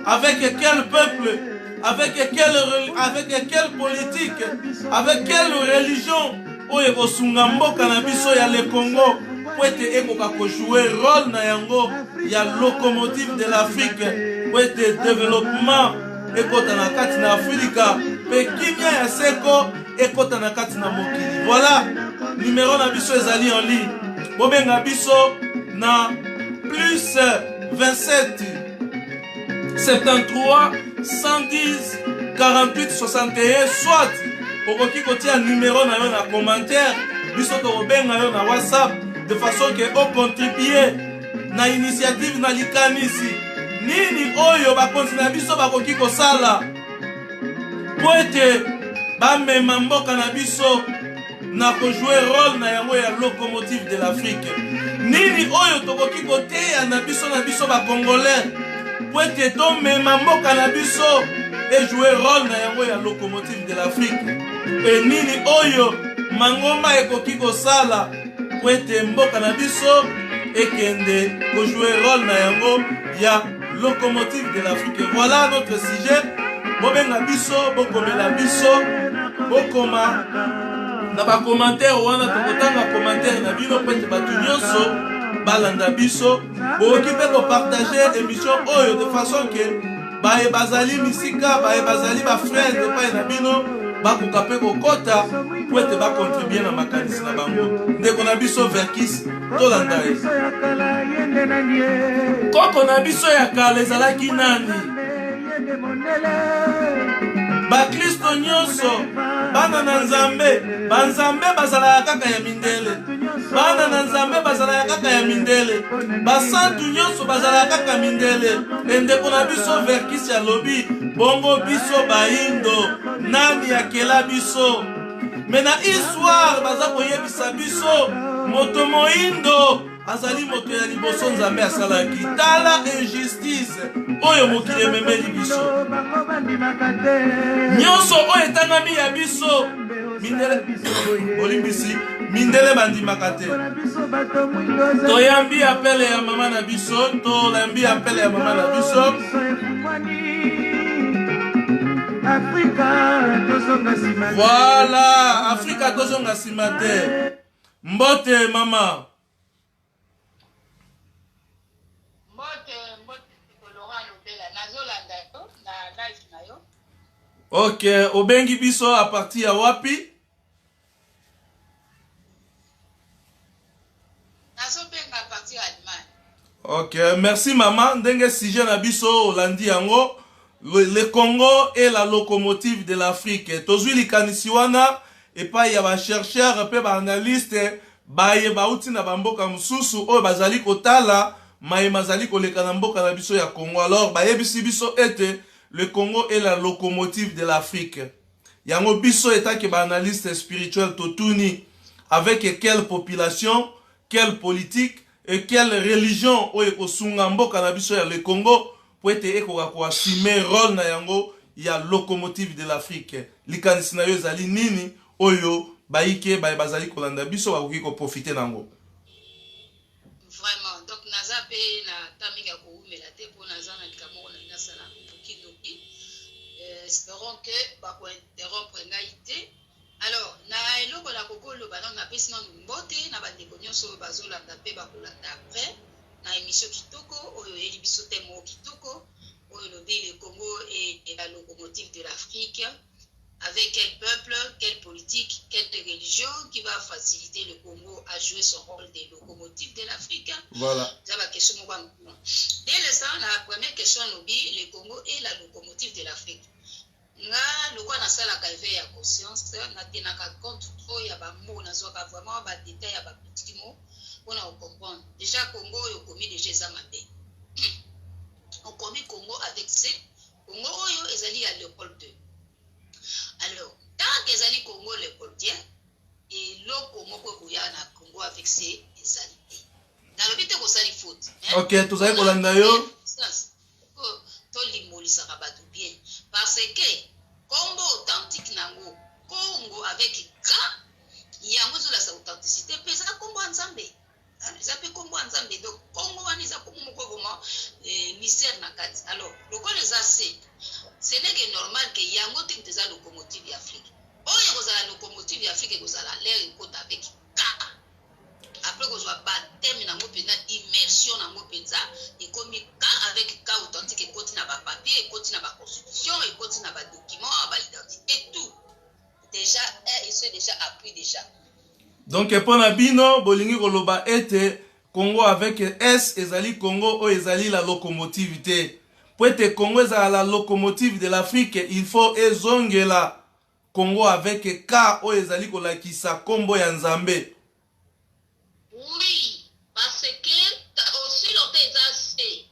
Avec quel peuple, avec quelle politique, avec quelle religion oyo kosunga mboka na biso ya le Congo po ete ekoka kojouer rôle na yango ya locomotive de l'Afrique po ete développement ekota na kati na Afrika pe kimia ya seko ekota na kati na mokili. Voilà, numéro na biso ezali en ligne. Bobenga biso na plus 27 73 110 48 61, soit okoki kotia numéro na yo na commentaire, biso tokobenga yo na WhatsApp de façon que o contribuer na initiative na likanisi nini oyo bakonzi na biso bakoki kosala po ete bamema mboka na biso na kojouer rôle na yango ya locomotive de l'Afrique. Nini oyo tokoki koteya na biso bakongolais po ete tomema mboka na biso et jouer rôle na yango ya locomotive de l'Afrique. Et nini oyo mangomba ekoki kosala po ete mboka na biso ekende ko jouer rôle na yango ya locomotive de l'Afrique. Voilà notre sujet. Bobenga biso, bokomela biso, bokoma na ba commentaire wana tokotanga commentaire na bino po ete batu nyonso balanda biso, boki pe ko partager émission oyo de façon que baye bazali misika, baye bazali ba frère de pa na bino bakoka pe kokota po ete bakontribuer na makanisi na bango. Ndeko na biso Verkis tolanda ye. Koko na biso ya kala ezalaki nani? Bakristo nyonso bana na Nzambe, banzambe bazalaka kaka ya mindele, bana na Nzambe bazalaka kaka ya mindele, basantu nyonso bazalaka kaka mindele. Ndeko na biso Verkis ya lobi bongo biso baindo nani akela biso mena histoire baza koyebisa biso moto moindo azali moto ya liboso Nzambe asalaki. Tala injustice oyo mokili ememeli biso nyonso oyo etangami ya biso mindele olimbisi mindele bandimaka te. Toyambi apele ya mama na biso, tolambi apele ya mama na biso. Voilà, Afrika tozonga sima te. Mbote mama. Ok, obengi biso a partir ya wapi? Ok, merci maman. Ndenge sujet na biso olandi yango. Le Congo est la locomotive de l'Afrique. Tozui likanisi wana epa ya ba chercheur pe ba analyste baye bauti na bamboka mususu oyo bazali kotala maye mazali koleka na mboka na biso ya Congo. Alors bayebisi biso ete le Congo est la locomotive de l'Afrique. Yango biso etaki ba analyste spirituel totuni avec quelle population, quelle politique et quelle religion oyo kosunga mboka na biso ya le Congo po ete ekoka koassumer rôle na yango ya locomotive de l'Afrique. Likanisi na yo ezali nini oyo baike bazali kolanda biso bakoki koprofite nango. Vraiment, donc naza pe na taminga koumela te po naza na likamoko na nasala pokidoki. Espérons que bako interrompre ngai te. Alors, na eloko na kokolo banang na pesi na mbote na bandeko nyonso bazolanda pe bakolanda après na émission kitoko oyo eli biso temo kitoko oyo le Congo est la locomotive de l'Afrique. Avec quel peuple, quelle politique, quelle religion qui va faciliter le Congo à jouer son rôle de locomotive de l'Afrique? Voilà. C'est la question. Dès l'instant, la première question, le Congo est la locomotive de l'Afrique. nga lokwa nasalaka éveil ya conscience natenaka compte oyo ya bamo nazwaka vraiment badetail ya bapetit mot mpona kocomprendre déjà Congo oyo okomi déjà eza mabe okomi Congo avec c Congo oyo ezali ya Léopold II. Alors tant que ezali Congo léopoldien eloko moko ekoya na Congo avec c ezali te nalobi te kosali faute ok tozali kolanda yo tolimolisaka bato bien parce que Congo authentique nango Congo avec K yango ezolasa authenticité mpe eza Congo ya Nzambe eza mpe Congo ya Nzambe donc Congo wana eza Congo moko vraiment mystère na kati alors lokola eza se ce n'est que normal que yango te eza locomotive ya Afrique oyo ekozala locomotive ya Afrique ekozala l'air ekota avec K après kozwa bateme nango mpenza immersion nango mpenza ekomi K avec K authentique ekoti na bapapier ekoti na baconstitution ekoti na badocument baidentité tout déjà et c'est déjà appris déjà donc mpona bino bolingi koloba ete Congo avec S ezali Congo oyo ezali la locomotive te po ete Congo ezala la locomotive de l'Afrique il faut ezongela Congo avec K oyo ezali kolakisa kombo ya Nzambe. Oui, parce que aussi l'autre est C.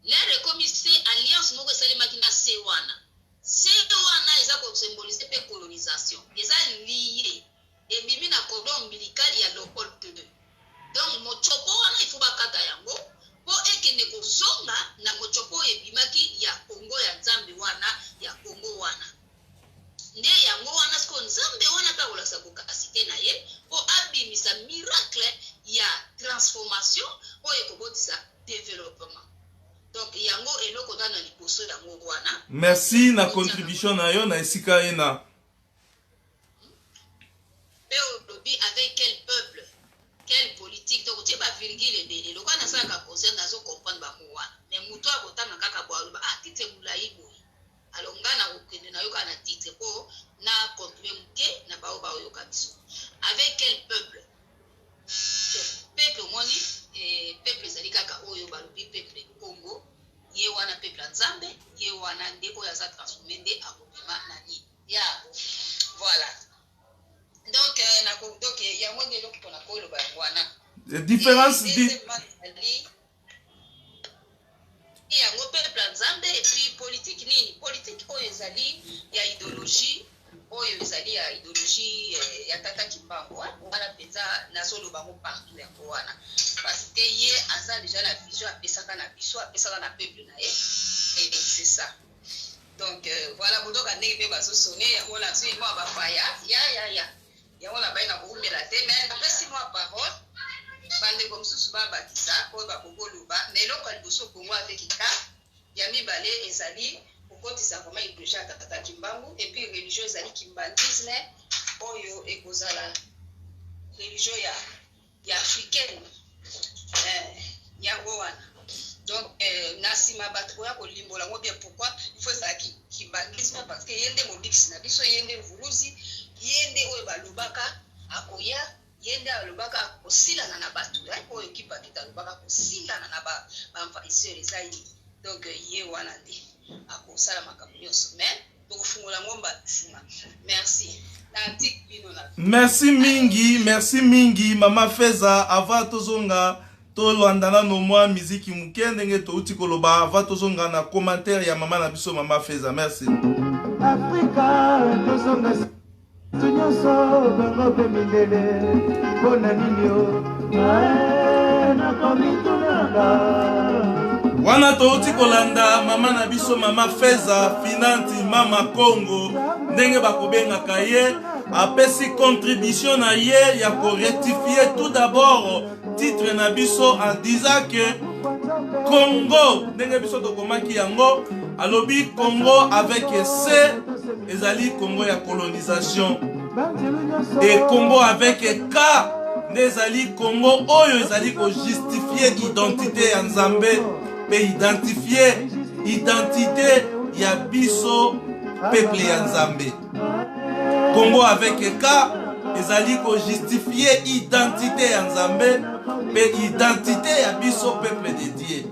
L'air comme c'est alliance moko salimaki na C wana. C wana eza ko symboliser pe colonisation. Eza lié et bimi na cordon ombilical ya Léopold II. Donc mochopo wana il faut bakata yango po ekende kozonga na mochopo ebimaki ya Congo ya Nzambe wana ya Congo wana. Nde yango wana siko Nzambe wana ta kolasa kokasite na ye po abimisa miracle ya transformation oyo ekobotisa développement. Donc yango eloko na liboso yango wana. Merci na contribution na yo na esika ena. Avec quel peuple, quelle politique, donc tu vas virgule et le cas n'a pas concerne dans comprendre ba moi mais muto akotanga kaka bwa ah titre mulai boy alors ngana okende na yoka na titre ko na contribuer muke na ba yoka biso avec quel peuple peuple moni et peuple zali kaka oyo balubi peuple Congo ye wana peuple Nzambe ye wana nde oyo za transformer nde akopima nani ya voilà. Donc, il y a moins de gens qui ont la différence. Il y a un peuple Nzambe et puis politique nini politique oyo ezali ya idéologie oyo ezali ya idéologie ya tata Kimbangu wana penza nazolo bango partout ya wana parce que ye aza déjà la vision apesaka na biso apesaka na peuple na ye et c'est ça. Donc voilà bodoka ndenge pe bazo sonner yango la tue moi ba faya ya yango na baina ko umela te mais après 6 mois parole bande comme sous baba kisa ko ba kokoluba mais loko liboso Congo avec ka ya mibale ezali kokotisa koma idéologie tata Kimbangu et puis religion ezali kimbandisme oyo ekozala religion ya africaine yango wana donc nasima bato ya kolimbola ngo bien pourquoi il faut ça kimbandisme parce que yende mobiksi na biso yende vuluzi yende oyo balobaka akoya yende alobaka kosilana na bato oyo kipakita alobaka kosilana na baenvahisseur ezali donc ye wana nde akosala makambo nyonso mais tokofungola ngomba nsima merci na antique bino na merci mingi mama Feza ava tozonga tolanda no mwa miziki muke ndenge touti koloba ava tozonga na commentaire ya mama na biso mama Feza merci Afrika tozonga tunyoso bango pe mindele bona ninyo na komitunanga wana touti kolanda mama na biso mama Feza Finanti mama Congo ndenge bakobengaka ye apesi contribution na ye ya ko rectifier tout d'abord titre na biso en disant que Congo ndenge biso tokomaki yango alobi Congo avec C ezali Congo ya colonisation et Congo avec K nezali Congo oyo ezali ko justifier identité ya Nzambe pe identifier identité ya biso peuple ya Nzambe. Congo avec K ezali ko justifier identité ya Nzambe pe identité ya biso peuple de Dieu.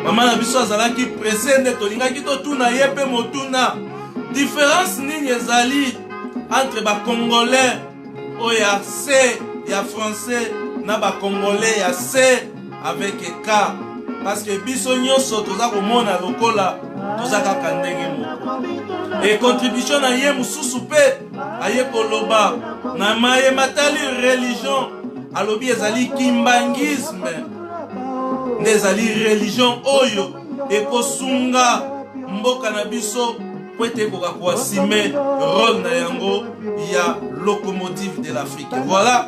Mama na biso azalaki pressé nde tolingaki totuna ye pe motuna différence nini ezali entre ba congolais oyo ya C ya français na ba congolais ya C avec K parce que biso nyonso toza komona lokola toza kaka ndenge moko et contribution na ye mususu pe aye koloba na maye matali religion alobi ezali kimbangisme nde ezali religion oyo ekosunga mboka na biso po ete ekoka koasime rôle na yango ya locomotive de l'Afrique. Voilà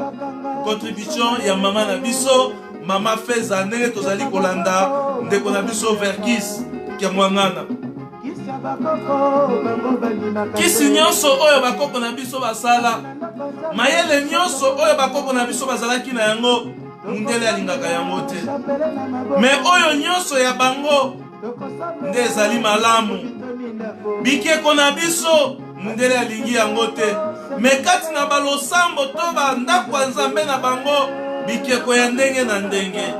contribution ya mama na biso mama Feza ndenge tozali kolanda ndeko na biso Verkis Kiamwangana kisi nyonso oyo bakoko na biso basala mayele nyonso oyo bakoko na biso bazalaki na yango mundele alingaka yango te me oyo nyonso ya bango nde ezali malamu bikeko na biso mundele alingi yango te me kati na balosambo to bandako ya nzambe na bango bikeko ya ndenge na ndenge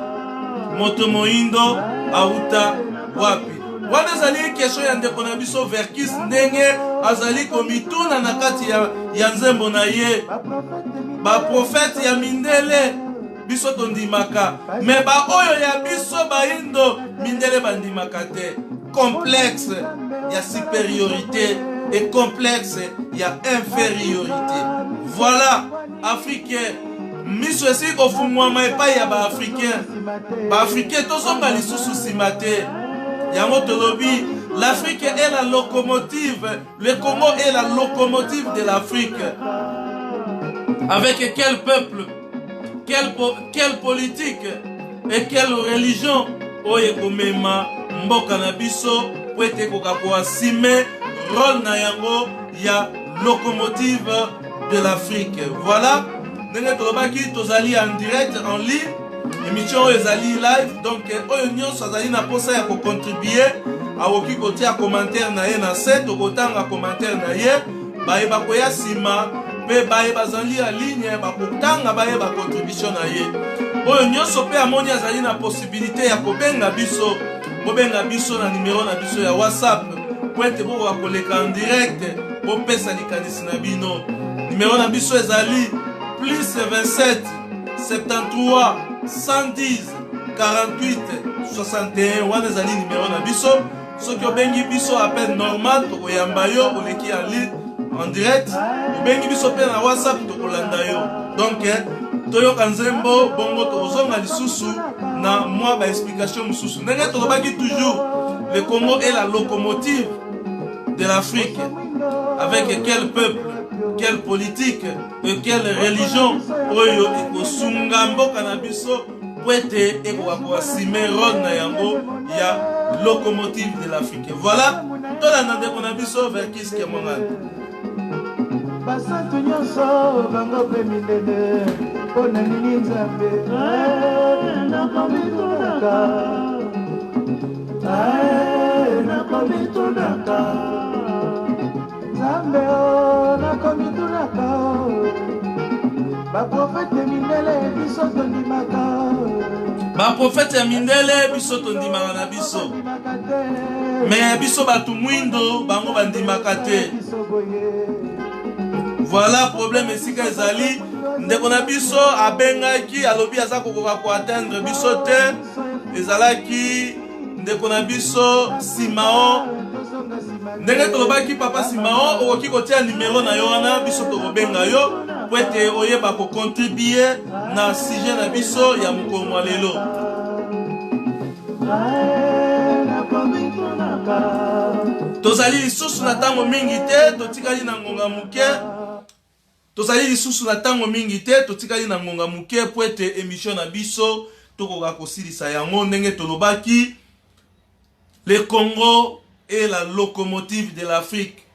moto moindo auta wapi wana ezali kesho ya ndeko na biso Verkis ndenge azali komituna na kati ya nzembo na ye baprofete ya mindele biso tondimaka me baoyo ya biso baindo mindele bandimaka te complexe ya supériorité et complexe ya infériorité. Voilà africain miso esili kofungwama epai ya baafricain baafricain tozonga lisusu nsima te yango tolobi l'Afrique est la locomotive, le Congo est la locomotive de l'Afrique. Avec quel peuple, quelle politique et quelle religion oye komema mboka na biso po ete koka koasime rôle na yango ya locomotive de l'Afrique. Voilà ndenge tolobaki tozali en direct en ligne émission ezali live donc oyo nyonso azali na posa ya kocontribuer awoki kotia commentaire na ye na se tokotanga commentaire na ye bayeba koya nsima mpe bayeba azali ya ligne bakotanga bayeba contribution na ye oyo nyonso mpe amoni azali na possibilité ya kobenga biso bobenga biso na numero na biso ya WhatsApp po ete bokoka koleka en direct bopesa likanisi na bino numero na biso ezali plus 27 73 110 48 61 wana ezali numero na biso soki obengi biso appel normal tokoyamba yo oleki en direct obengi biso mpe na WhatsApp tokolanda yo donc toyoka nzembo bongo tokozonga lisusu na mwa baexplication mosusu ndenge tolobaki toujours le Congo est la locomotive de l'Afrique avec quel peuple quelle politique et quelle religion oyo ekosunga mboka na biso po ete ekoka koasime rôle na yango ya locomotive de l'Afrique. Voilà tolanda ndeko na biso Verkis Kiamwangana basantu nyonso bango mpe mindele mpo na nini nzambe nakomitunaka nzambe nakomitunaka baprofete mindele biso tondimaka baprofete ya mindele biso tondimaka na biso me biso bato mwindo bango bandimaka te. Voilà problème esika ezali ndeko na biso abengaki alobi aza kokoka koatteindre biso te ezalaki ndeko na biso Simao ndenge tolobaki papa Simao okoki kotia numero na yo wana biso tokobenga yo po ete oyeba kocontribuer na sujet na biso ya mokolo wa lelo. Tozali lisusu na ntango mingi te totikali na ngonga muke tozali lisusu na ntango mingi te totikali na ngonga muke po ete émission na biso tokoka kosilisa yango ndenge tolobaki le Congo est la locomotive de l'Afrique.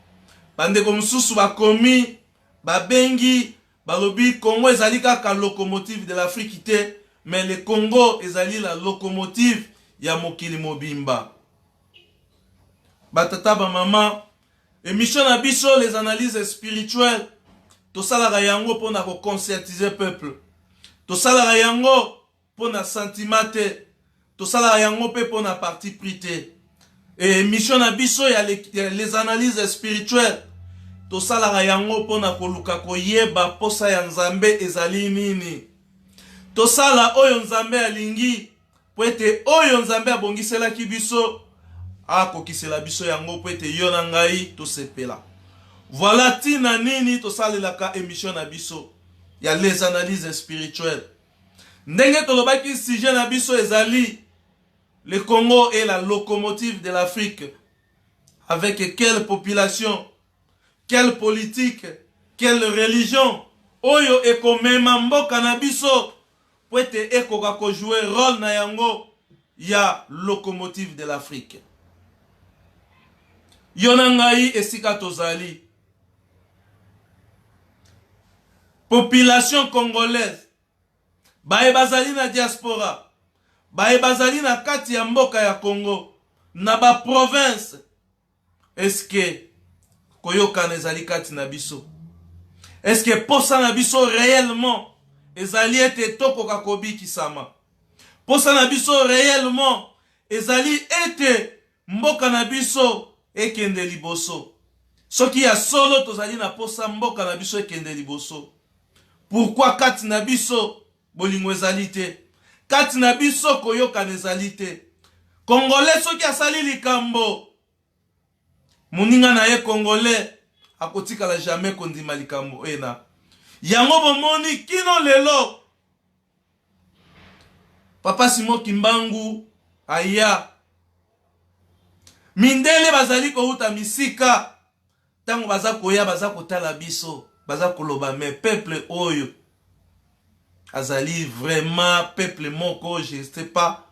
Bandeko mosusu bakomi babengi balobi Congo ezali kaka locomotive de l'Afrique te mais le Congo ezali la locomotive ya mokili mobimba. Batata ba mama émission na biso les analyses spirituelles tosalaka yango pona ko conscientiser peuple tosalaka yango pona sentiment te tosalaka yango pe pona parti pris te émission na biso ya les analyses spirituelles tosalaka yango mpona koluka koyeba posa ya nzambe ezali nini. Tosala oyo nzambe alingi po ete oyo nzambe abongiselaki biso akokisela biso yango po ete yo na ngai tosepela. Voilà tina nini tosalelaka émission na biso ya les analyses spirituelles. Ndenge tolobaki sujet na biso ezali le Congo est la locomotive de l'Afrique. Avec quelle population, quelle politique, quelle religion, oyo ekomema mboka na biso po ete ekoka ko jouer rôle na yango ya locomotive de l'Afrique. Yona ngai esika tozali. Population congolaise bae bazali na diaspora, bae bazali na kati ya mboka ya Congo, na ba province, eske koyokana ezali kati na biso? Eske posa na biso réellement ezali ete tokoka kobikisama? Posa na biso réellement ezali ete mboka na biso ekende liboso? Soki ya solo tozali na posa mboka na biso ekende liboso, pourquoi kati na biso bolingo ezali te? Kati na biso koyokana ezali te? Congolais soki asali likambo, moninga na ye Congolais akotikala jamais kondima likambo ena. Yango bomoni kino lelo Papa Simon Kimbangu aya mindele bazali kouta misika, tango baza koya baza kotala biso, baza koloba me peuple oyo azali vraiment peuple moko, je sais pas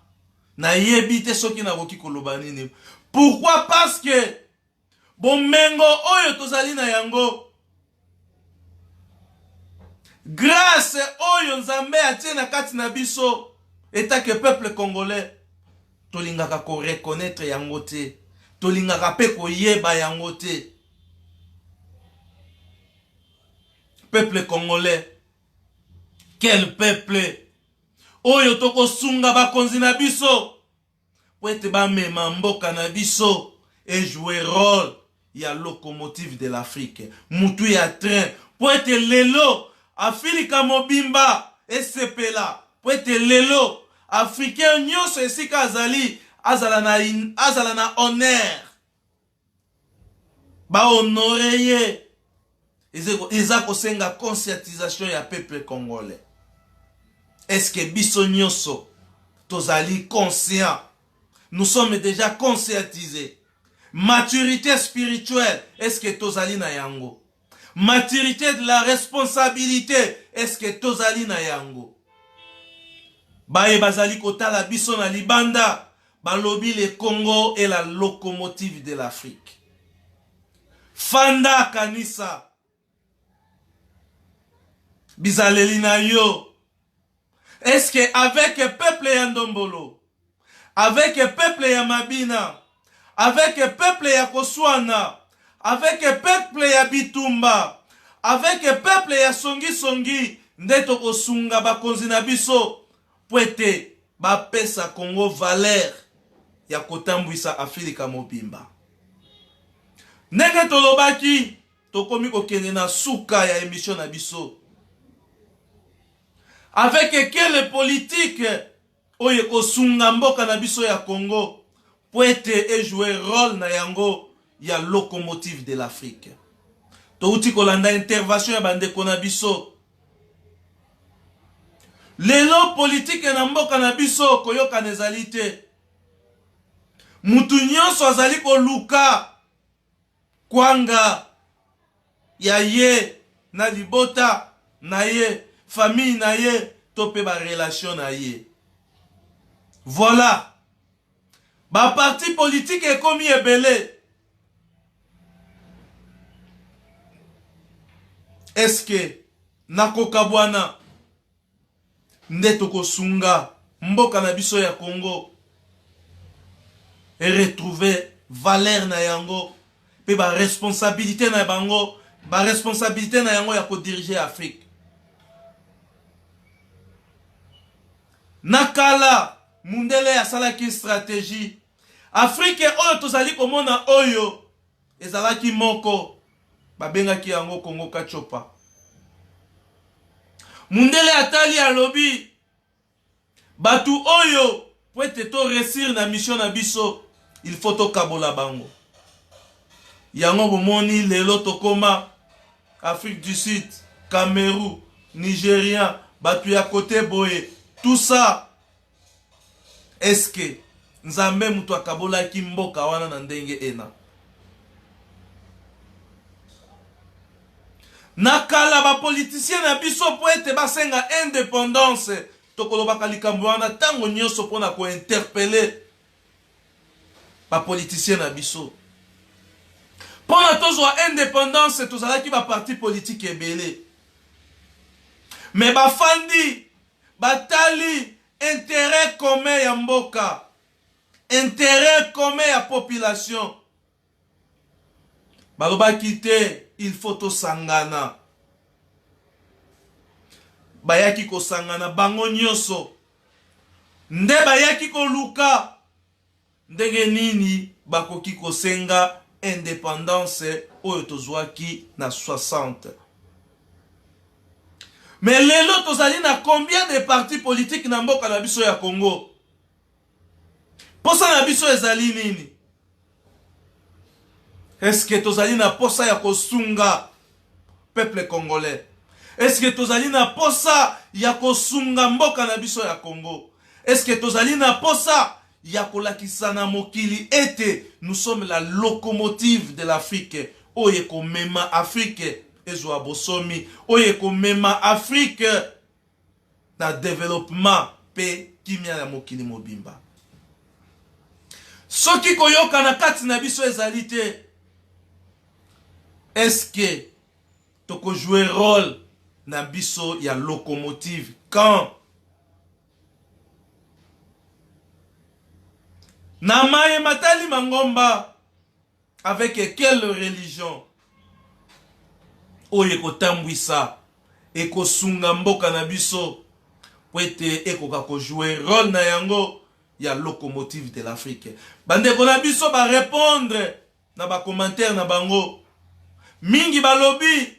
na yebite soki na koki koloba nini. Pourquoi? Parce que bomengo oyo tozali na yango, grâce oyo nzambe atie na kati na biso, etake peuple congolais tolingaka ko reconnaître yango te, tolingaka pe koyeba yango te. Peuple congolais, quel peuple oyo toko sunga bakonzi na biso po ete bamema mboka na biso et jouer rôle ya locomotive de l'Afrique, mutu ya train, po ete lelo Afrika mobimba esepela, po ete lelo Africain nyonso esika azali azala na honneur, ba honorer ye. Eza kosenga conscientisation ya peuple congolais. Est-ce que biso nyonso tozali conscient? Nous sommes déjà conscientisés. Maturité spirituelle, est-ce que tozali na yango? Maturité de la responsabilité, est-ce que tozali na yango? Bae bazali kotala biso na libanda, balobi le Congo est la locomotive de l'Afrique. Fanda kanisa bizaleli na yo. Est-ce que avec peuple ya Ndombolo, avec peuple ya Mabina, avec peuple ya Koswana, avec peuple ya Bitumba, avec peuple ya Songi ndeto kosunga bakonzi na biso po ete bapesa Congo valeur ya kotambwisa Afrika mobimba? Ndenge tolobaki tokomi kokende na suka ya émission na biso. Avec quelle politique oye kosunga mboka na biso ya Congo po ete jouer rôle na yango ya locomotive de l'Afrique? Touti kolanda intervention ya bandeko na biso. Lelo politique na mboka na biso koyoka nezali te. Mutu nyonso azali koluka kwanga ya ye na libota na ye, famille na ye, tope ba relation na ye. Voilà. Ba parti politique ekomi ebele. Est-ce que nakoka bwana ndeto kosunga mboka na biso ya Congo et retrouver valeur na yango pe ba responsabilité na bango, ba responsabilité na yango ya ko diriger Afrique? Nakala mundele asalaki stratégie, Afrique oyo tozali komona oyo ezalaki moko babengaki yango Congo Kachopa. Mundele atali alobi batu oyo po ete to réussir na mission na biso il faut to kabola bango. Yango bomoni lelo tokoma Afrique du Sud, Cameroun, Nigérien, batu ya côté boye, tout ça. Est-ce que Nzambe mutu akabola ki mboka wana na ndenge ena? Nakala ba politicien na biso po ete basenga indépendance tokolobaka likambo wana tango nyonso pona ko interpeller ba politicien na biso. Pona tozwa indépendance tozalaki ba parti politique ebele. Mais bafandi batali intérêt commun ya mboka, intérêt commun ya population. Balobaki te il faut to sangana. Bayaki ko sangana bango nyonso. Nde bayaki ko luka. Ndenge nini bakoki ko senga indépendance oyo tozwaki na 60. Mais lelo tozali na combien de partis politiques na mboka na biso ya Congo? Posa na biso ezali nini? Est-ce que tozali na posa ya kosunga peuple congolais? Est-ce que tozali na posa ya kosunga mboka na biso ya Congo? Est-ce que tozali na posa ya kolakisa na mokili ete nous sommes la locomotive de l'Afrique? Oye ko mema Afrique ezwa bosomi, oye ko mema Afrique na développement pe kimia ya mokili mobimba. Soki koyoka na kati na biso ezali te. Est-ce que toko jouer rôle na biso ya locomotive quand na maye matali mangomba avec quelle religion oye kotambwisa eko sunga mboka na biso po ete ekoka ko jouer rôle na yango ya locomotive de l'Afrique? Bandeko na biso ba répondre na ba commentaire na bango mingi balobi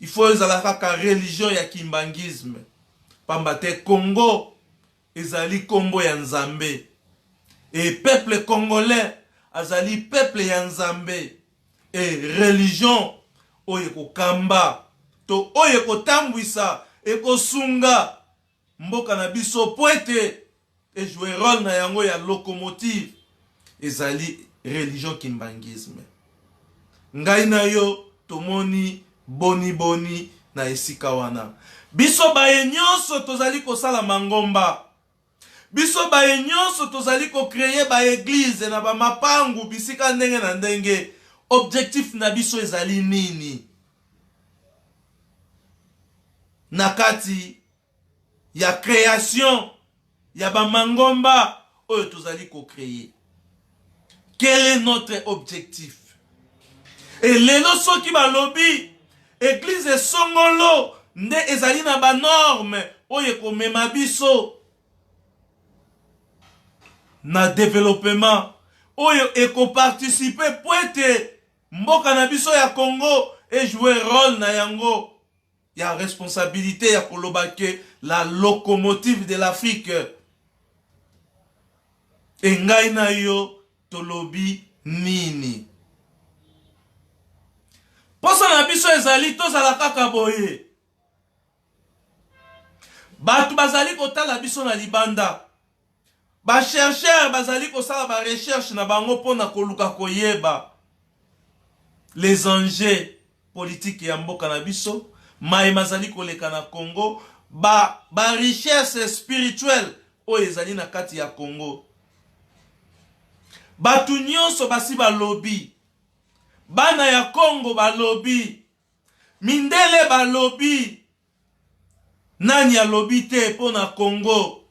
il faut ezala kaka religion ya kimbangisme. Pamba te Congo ezali kombo ya Nzambe et peuple congolais azali peuple ya Nzambe et religion oye kokamba to oye kotambwisa ekosunga mboka na biso po ete e jouer rôle na yango ya locomotive ezali religion kimbangisme. Ngai na yo tomoni boni na esika wana. Biso baye nyonso tozali kosala mangomba. Biso baye nyonso tozali ko créer ba église na ba mapangu bisika ndenge na ndenge. Objectif na biso ezali nini? Nakati ya création ya ba mangomba oyo tozali ko créer. Quel est notre objectif? Et lelo soki balobi église songolo nde ezali na ba norme oye ko mema biso na développement oyo eko participer poete mboka na biso ya Congo et jouer rôle na yango ya responsabilité ya kolobake la locomotive de l'Afrique. Et ngai na yo tolobi nini? Posa na biso ezali tozala kaka boye. Batu bazali kotala biso na libanda. Ba chercheur bazali kosala ba recherche na bango pona koluka koyeba les enjeux politiques ya mboka na biso, mai mazali koleka na Congo, ba richesse spirituelle oyo ezali na kati ya Congo. Batu nyonso basi balobi. Bana ya Congo balobi. Mindele balobi. Nani ya lobi te pona Congo.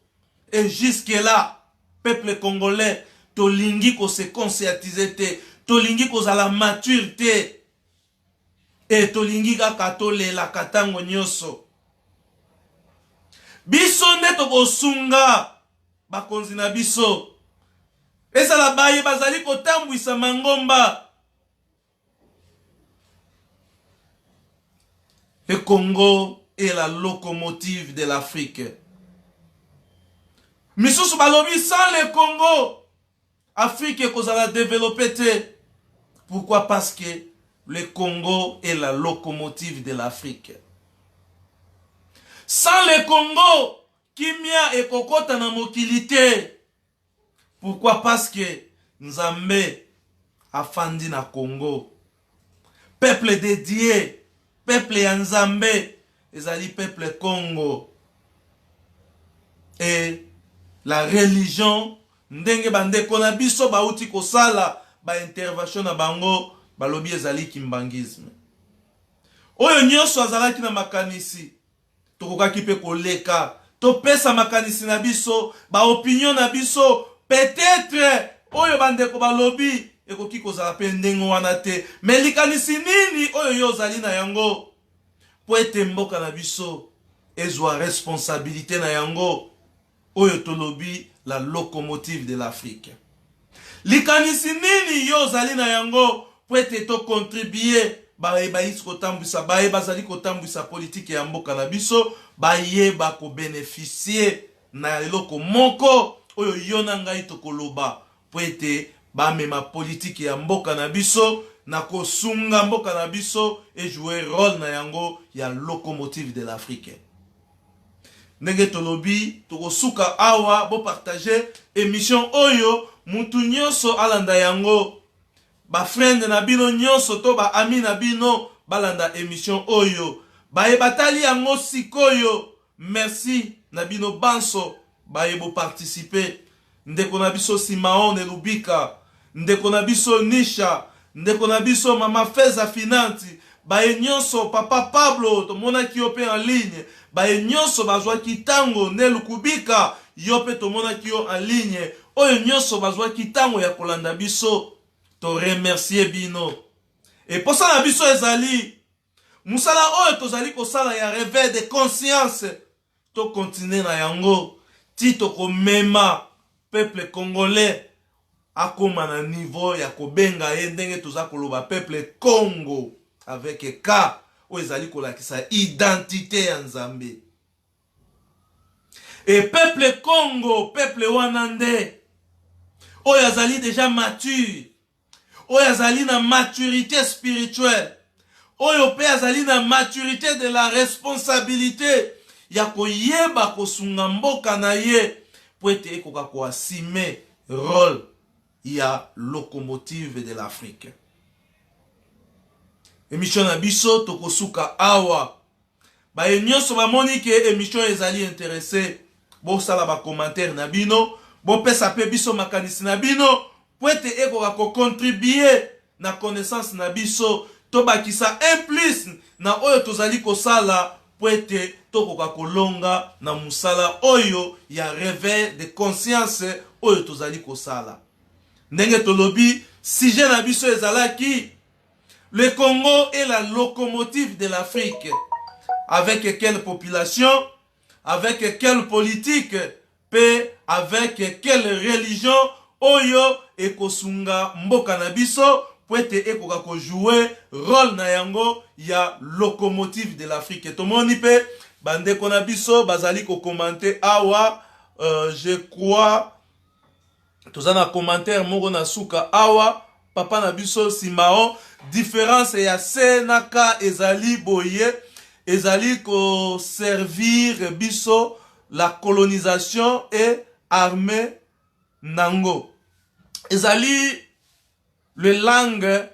Et jusque là, peuple congolais, tolingi ko se conscientiser te, tolingi ko zala mature te, et tolingi kaka tolela katango nyoso. Biso nde tokosunga bakonzi na biso. ezala baye bazali kotambwisa mangomba. Le Congo est la locomotive de l'Afrique. Misusu balobi sans le Congo, Afrique kozala développée te. Pourquoi? Parce que le Congo est la locomotive de l'Afrique. Sans le Congo, kimia et kokota na mokili te. Pourquoi? Parce que Nzambe a fandi na Congo. Peuple dédié, peuple ya Nzambe, ezali peuple Congo. Et la religion, ndenge bandeko na biso bauti kosala ba intervention na bango, balobi ezali kimbangisme. Oyo nyonso azalaki na makanisi, tokokaki pe koleka, topesa makanisi na biso, ba opinion na biso, peut-être oyo bandeko balobi ekoki kozala pe ndenge wana te, mais likanisi nini oyo yo ozali na yango po ete mboka na biso ezwa responsabilité na yango oyo tolobi la locomotive de l'Afrique. Likanisi nini yo ozali na yango po ete to contribuer bayeba kotambwisa bayeba bazali kotambwisa politique ya mboka na biso, bayeba ko bénéficier na eloko moko oyo yo na ngai tokoloba po ete bamema politique ya mboka na biso na kosunga mboka na biso et jouer rôle na yango ya locomotive de l'Afrique. Ndenge tolobi tokosuka awa bo partager émission oyo mutu nyonso alanda yango, ba friend na bino nyonso to ba ami na bino balanda émission oyo, bayebatali yango sikoyo. Merci na bino banso bayebo participer. Ndeko na biso Simaon Elubika, ndeko na biso Nisha, ndeko na biso Mama Feza Finanti, baye nyonso Papa Pablo tomonaki yo pe en ligne, baye nyonso bazwaki tango Nelukubika yo pe tomonaki yo en ligne, oyo nyonso bazwaki tango ya kolanda biso, to remercier bino. Et posa na biso ezali musala oyo tozali kosala ya réveil de conscience, to continuer na yango ti tokomema peuple congolais akoma na niveau ya kobenga ye ndenge toza koloba peuple Congo avec K oyo ezali kolakisa identité ya Nzambe. Et peuple Congo, peuple wana nde oyo azali déjà mature, oyo azali na maturité spirituelle, oyo pe azali na maturité de la responsabilité ya koyeba kosunga mboka na ye po ete ekoka koasime rôle ya locomotive de l'Afrique. Émission na biso tokosuka awa, baye nyonso bamoni ke émission ezali intéressé, bo sala ba commentaire na bino, bo pesa pe biso makanisi na bino po ete ekoka ko contribuer na connaissance na biso, to bakisa un plus na oyo tozali kosala po ete tokoka kolonga na musala oyo ya réveil de conscience oyo tozali kosala. Ndenge tolobi sujet na biso ezalaki le Congo est la locomotive de l'Afrique. Avec quelle population, avec quelle politique, pe avec quelle religion oyo ekosunga mboka na biso po ete ekoka ko jouer rôle na yango ya locomotive de l'Afrique. Tomoni pe bandeko na biso bazali ko commenter awa, je crois tozana commentaire moko na suka awa, papa na biso Simao, différence ya senaka ezali boye, ezali ko servir biso la colonisation et armée nango. Ezali le langue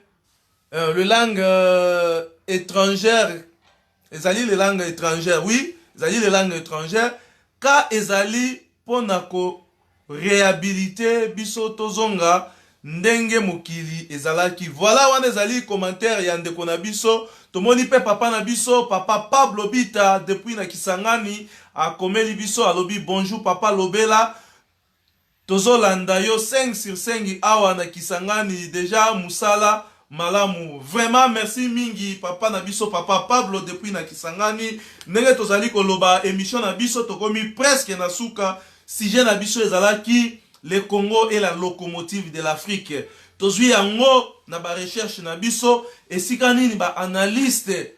étrangère, ezali les langues étrangères, oui, ezali les langues étrangères, ka ezali ponako réhabiliter biso tozonga ndenge mokili ezalaki. Voilà wana ezali commentaire ya ndeko na biso, tomoni pe papa na biso, papa Pablo Bita depuis na Kisangani akomeli biso alobi bonjour papa Lobela, tozolanda yo 5 sur 5 awa na Kisangani déjà musala malamu. Vraiment merci mingi papa na biso, papa Pablo depuis na Kisangani. Ndenge tozali koloba émission na biso tokomi presque na suka. Sujet na biso ezalaki le Congo est la locomotive de l'Afrique. Tozui yango na ba recherche na biso esika nini ba analyste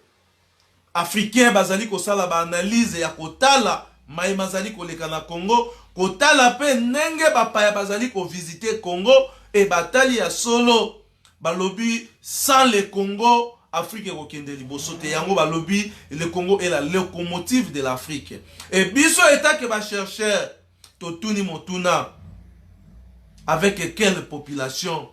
africain bazali kosala ba analyse ya kotala mai mazali koleka na Congo, kotala pe nenge bapaya bazali ko visiter Congo et batali ya solo balobi sans le Congo Afrique kokende liboso te yango balobi le Congo est la locomotive de l'Afrique. Et biso eta ke ba chercheur totuni motuna avec quelle population,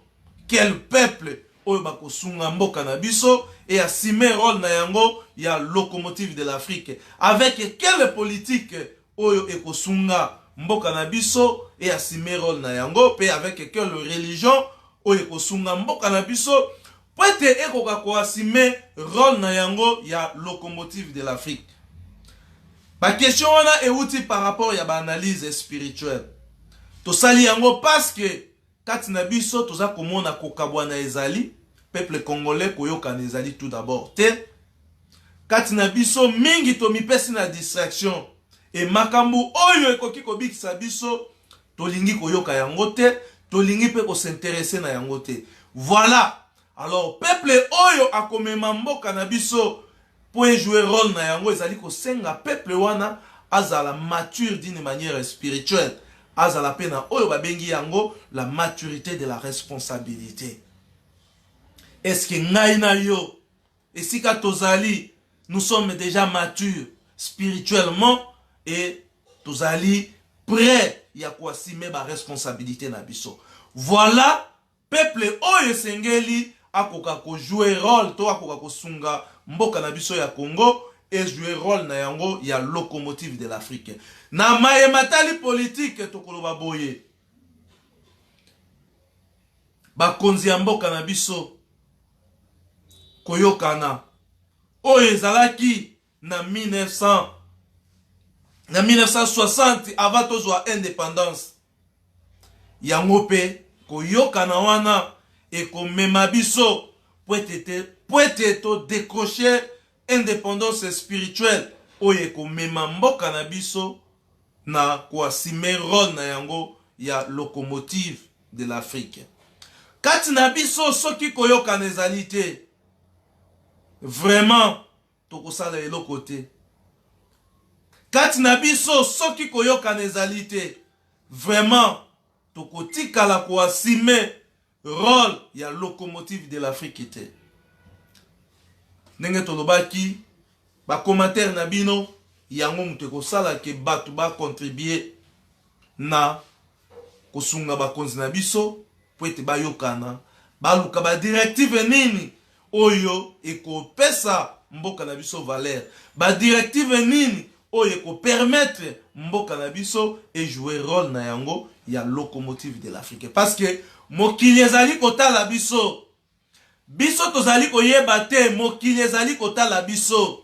quel peuple oyo bakosunga mboka na biso et assumer rôle na yango ya locomotive de l'Afrique, avec quelle politique oyo ekosunga mboka na biso et assumer rôle na yango pe avec quelle religion oyo ekosunga mboka na biso pwete ekoka ko assumer rôle na yango ya locomotive de l'Afrique. Ba question wana euti par rapport ya ba analyse spirituelle. Tosali yango parce que kati na biso toza komona kokabwana ezali peuple congolais koyoka na ezali tout d'abord te kati na biso mingi to mipesi na distraction et makambu oyo ekoki kobikisa biso tolingi koyoka yango te tolingi pe ko s'intéresser na yango te. Voilà, alors peuple oyo akomema mboka na biso pour jouer rôle na yango ezali ko senga peuple wana azala mature d'une manière spirituelle. Azala pena oyo babengi yango la maturité de la responsabilité. Est-ce que ngai na yo esika tozali nous sommes déjà matures spirituellement et tozali prêts ya ko assumer ba responsabilité na biso. Voilà peuple oyo sengeli akoka ko jouer rôle to akoka ko sunga mboka na biso ya Congo et jouer rôle na yango ya locomotive de l'Afrique. Na maye matali politique tokoloba boye. Bakonzi ya mboka na biso koyokana oyo ezalaki na 1960 avant tozwa indépendance. Yango pe koyokana wana ekomema biso pwete to décrocher indépendance spirituelle oyo ekomema mboka na biso na koasime rôle na yango ya locomotive de l'Afrique. Kati na biso soki koyoka na ezali te vraiment tokosala eloko te. Kati na biso soki koyoka na ezali te vraiment tokotikala koasime rôle ya locomotive de l'Afrique te. Ndenge tolobaki ba commentaire na bino yango mutu kosala ke batu ba contribuer na kosunga bakonzi na biso po ete bayokana baluka ba directive nini oyo ekopesa mboka na biso valeur, ba directive nini oyo ekopermettre mboka na biso et jouer rôle na yango ya locomotive de l'Afrique. Parce que mokili ezali kotala biso biso tozali koyeba te mokili ezali kotala biso.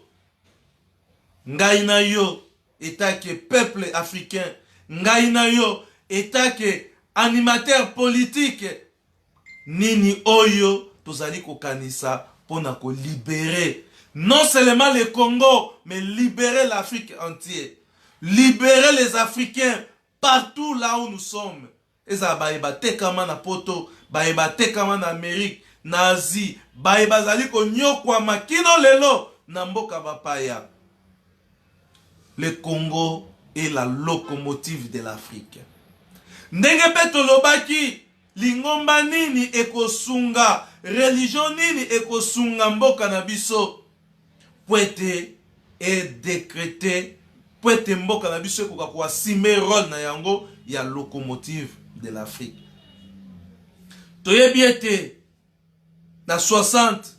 Ngai na yo etake peuple africain, ngai na yo etake animateur politique, nini oyo tozali kokanisa pona ko libérer non seulement le Congo mais libérer l'Afrique entière, libérer les Africains partout là où nous sommes. Eza baeba tekama na poto, baeba tekama na Amérique, na Asie, baeba zali ko nyokwa makino lelo na mboka bapaya. Le Congo est la locomotive de l'Afrique. Ndenge peto lobaki, lingomba nini ekosunga, religion nini ekosunga mboka na biso, pwete et décrété, pwete mboka na biso ekoka kwa sime rôle na yango ya locomotive de l'Afrique. Toyebi ete na 60,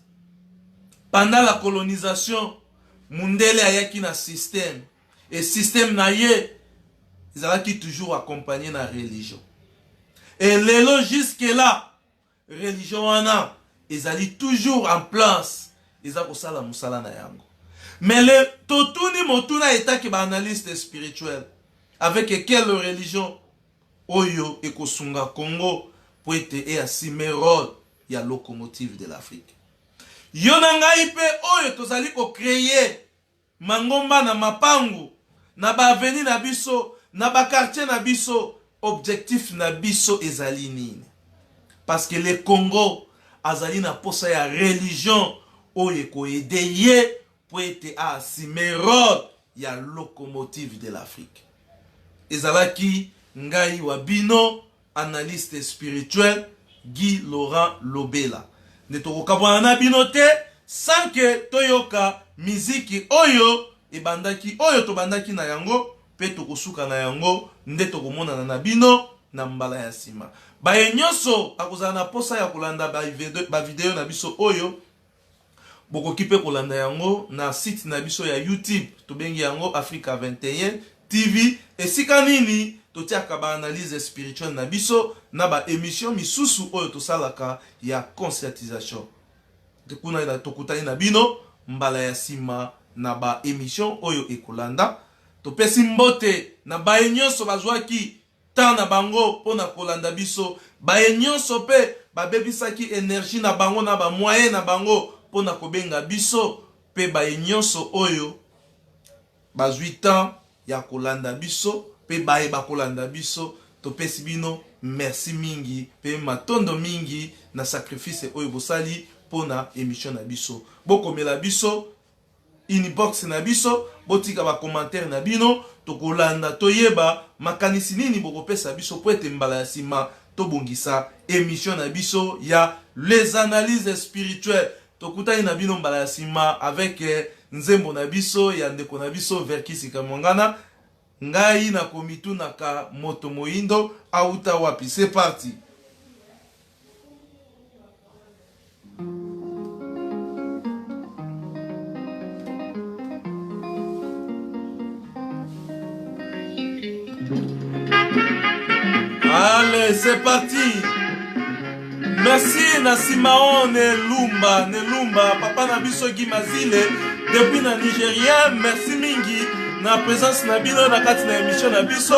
pendant la colonisation, Mundele ayaki na système. Et système na ye, ils allaient toujours accompagné na religion. Et lelo jusque là, religion wana, ils allaient toujours en place. Ils allaient kosala musala na yango. Mais le totuni motuna eta ki ba analyste spirituel. Avec quelle religion oyo ekosunga Congo pour être et assumer rôle ya locomotive de l'Afrique. Yonanga ipe oyo tozali ko créer mangomba na mapangu na ba avenue na biso na ba quartier na biso objectif na biso ezali nini? Parce que le Congo azali na posa ya religion oyo ko aider pour être à Simerod ya locomotive de l'Afrique. Ezalaki ngai wabino analyste spirituel Guy Laurent Lobela. Netokokabwana na bino te sans que toyoka miziki oyo ebandaki oyo tobandaki na yango pe tokosuka na yango nde tokomona na bino na mbala ya sima. Baye nyonso akozala na posa ya kolanda ba video na biso oyo bokoki pe kolanda yango na site na biso ya YouTube tobengi yango Africa 21 TV. Esika nini totiaka ba analyse spirituelle na biso na ba émission misusu oyo tosalaka ya conscientisation. Tekuna na tokutani na bino mbala ya sima na ba émission oyo ekolanda. Topesi mbote na baye nyonso bazwaki temps na bango pona kolanda biso. Baye nyonso pe babebisaki énergie na bango na ba moyen na bango pona kobenga biso. Pe baye nyonso oyo bazwi temps ya kolanda biso pe baye bakolanda biso. Topesi bino merci mingi pe matondo mingi na sacrifice oyo bosali pona émission na biso. Bokomela biso inbox na biso, botika ba commentaire na bino, tokolanda toyeba makanisi nini bokopesa biso po ete mbala ya sima tobongisa émission na biso ya les analyses spirituelles. Tokutani na bino mbala ya sima avec nzembo na biso ya ndeko na biso Verkisi Kamongana. Ngai na komitu naka moto moindo auta wapi. C'est parti. Allez, c'est parti. Merci na Simaon Nelumba, papa na biso Gimazile depuis na Nigeria. Merci mingi na présence na bino na kati na émission na biso.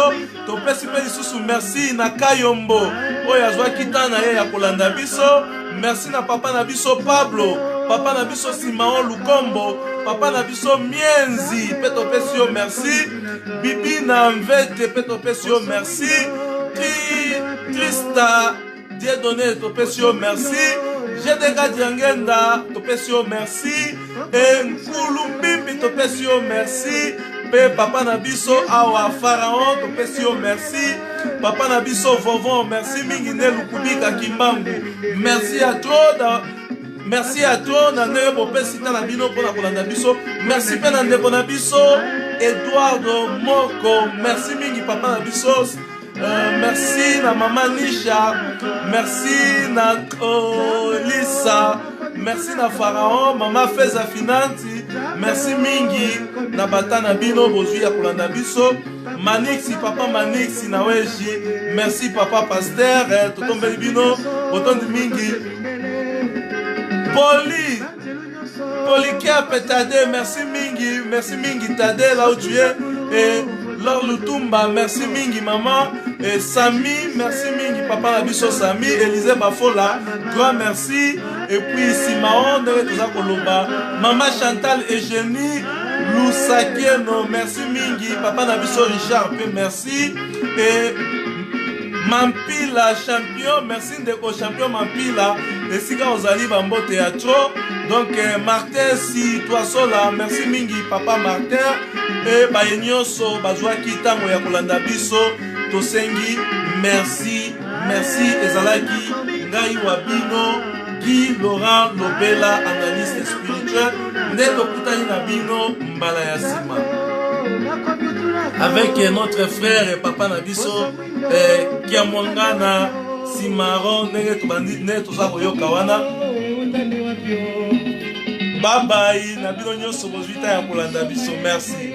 To pesi pe lisusu merci na Kayombo oyo azwa kitana ye ya kolanda biso. Merci na papa na biso Pablo, papa na biso Simaon Lukombo, papa na biso Mienzi pe to pesi yo merci. Bibi na Mvete pe to pesi yo merci. Trista Dieudonné Topesio merci. Jedega Diangenda Topesio merci. Nkulumbimbi Topesio merci. Pe papa Nabiso Awa Pharaon Topesio merci. Papa Nabiso Vovon merci mingi ne Lukubika Kimbangu. Merci à toi. Merci à toi Nande Bopesita Nabino pour la kolanda biso. Merci pe Nande Bonabiso Eduardo Moko. Merci mingi papa Nabiso. Merci na maman Nisha, merci na Lisa, merci na Pharaon, maman Feza Finanti, merci mingi na Batana Bino bozui ya kolanda biso, Manixi papa Manixi na weji, merci papa Pasteur, totombeli bino, botondi mingi, Polikia Petade, merci mingi Tade là où tu es, et Laure Lutumba, merci mingi maman. Et Sami, merci mingi papa Nabiso Sami. Élisée Bafola, grand merci. Et puis Simaon de Retoza Koloba, maman Chantal Eugénie Lousakieno, merci mingi papa Nabiso Richard, merci. Et Mampila champion, merci Ndeko champion Mampila. Et Sika Ozali Bambo Théâtre. Donc Martin si toi sola, merci mingi papa Martin. Et Bayenyoso Bazwaki Tango ya kolanda biso tosengi merci ezalaki ngai wabino Guy Laurent Lobela analyste spirituel nde tokutani na bino mbala ya sima avec notre frère et papa na biso Kiamongana Simaron ndenge tobandi ne toza koyoka wana. Bye bye na bino nyonso bozwita ya kolanda biso merci.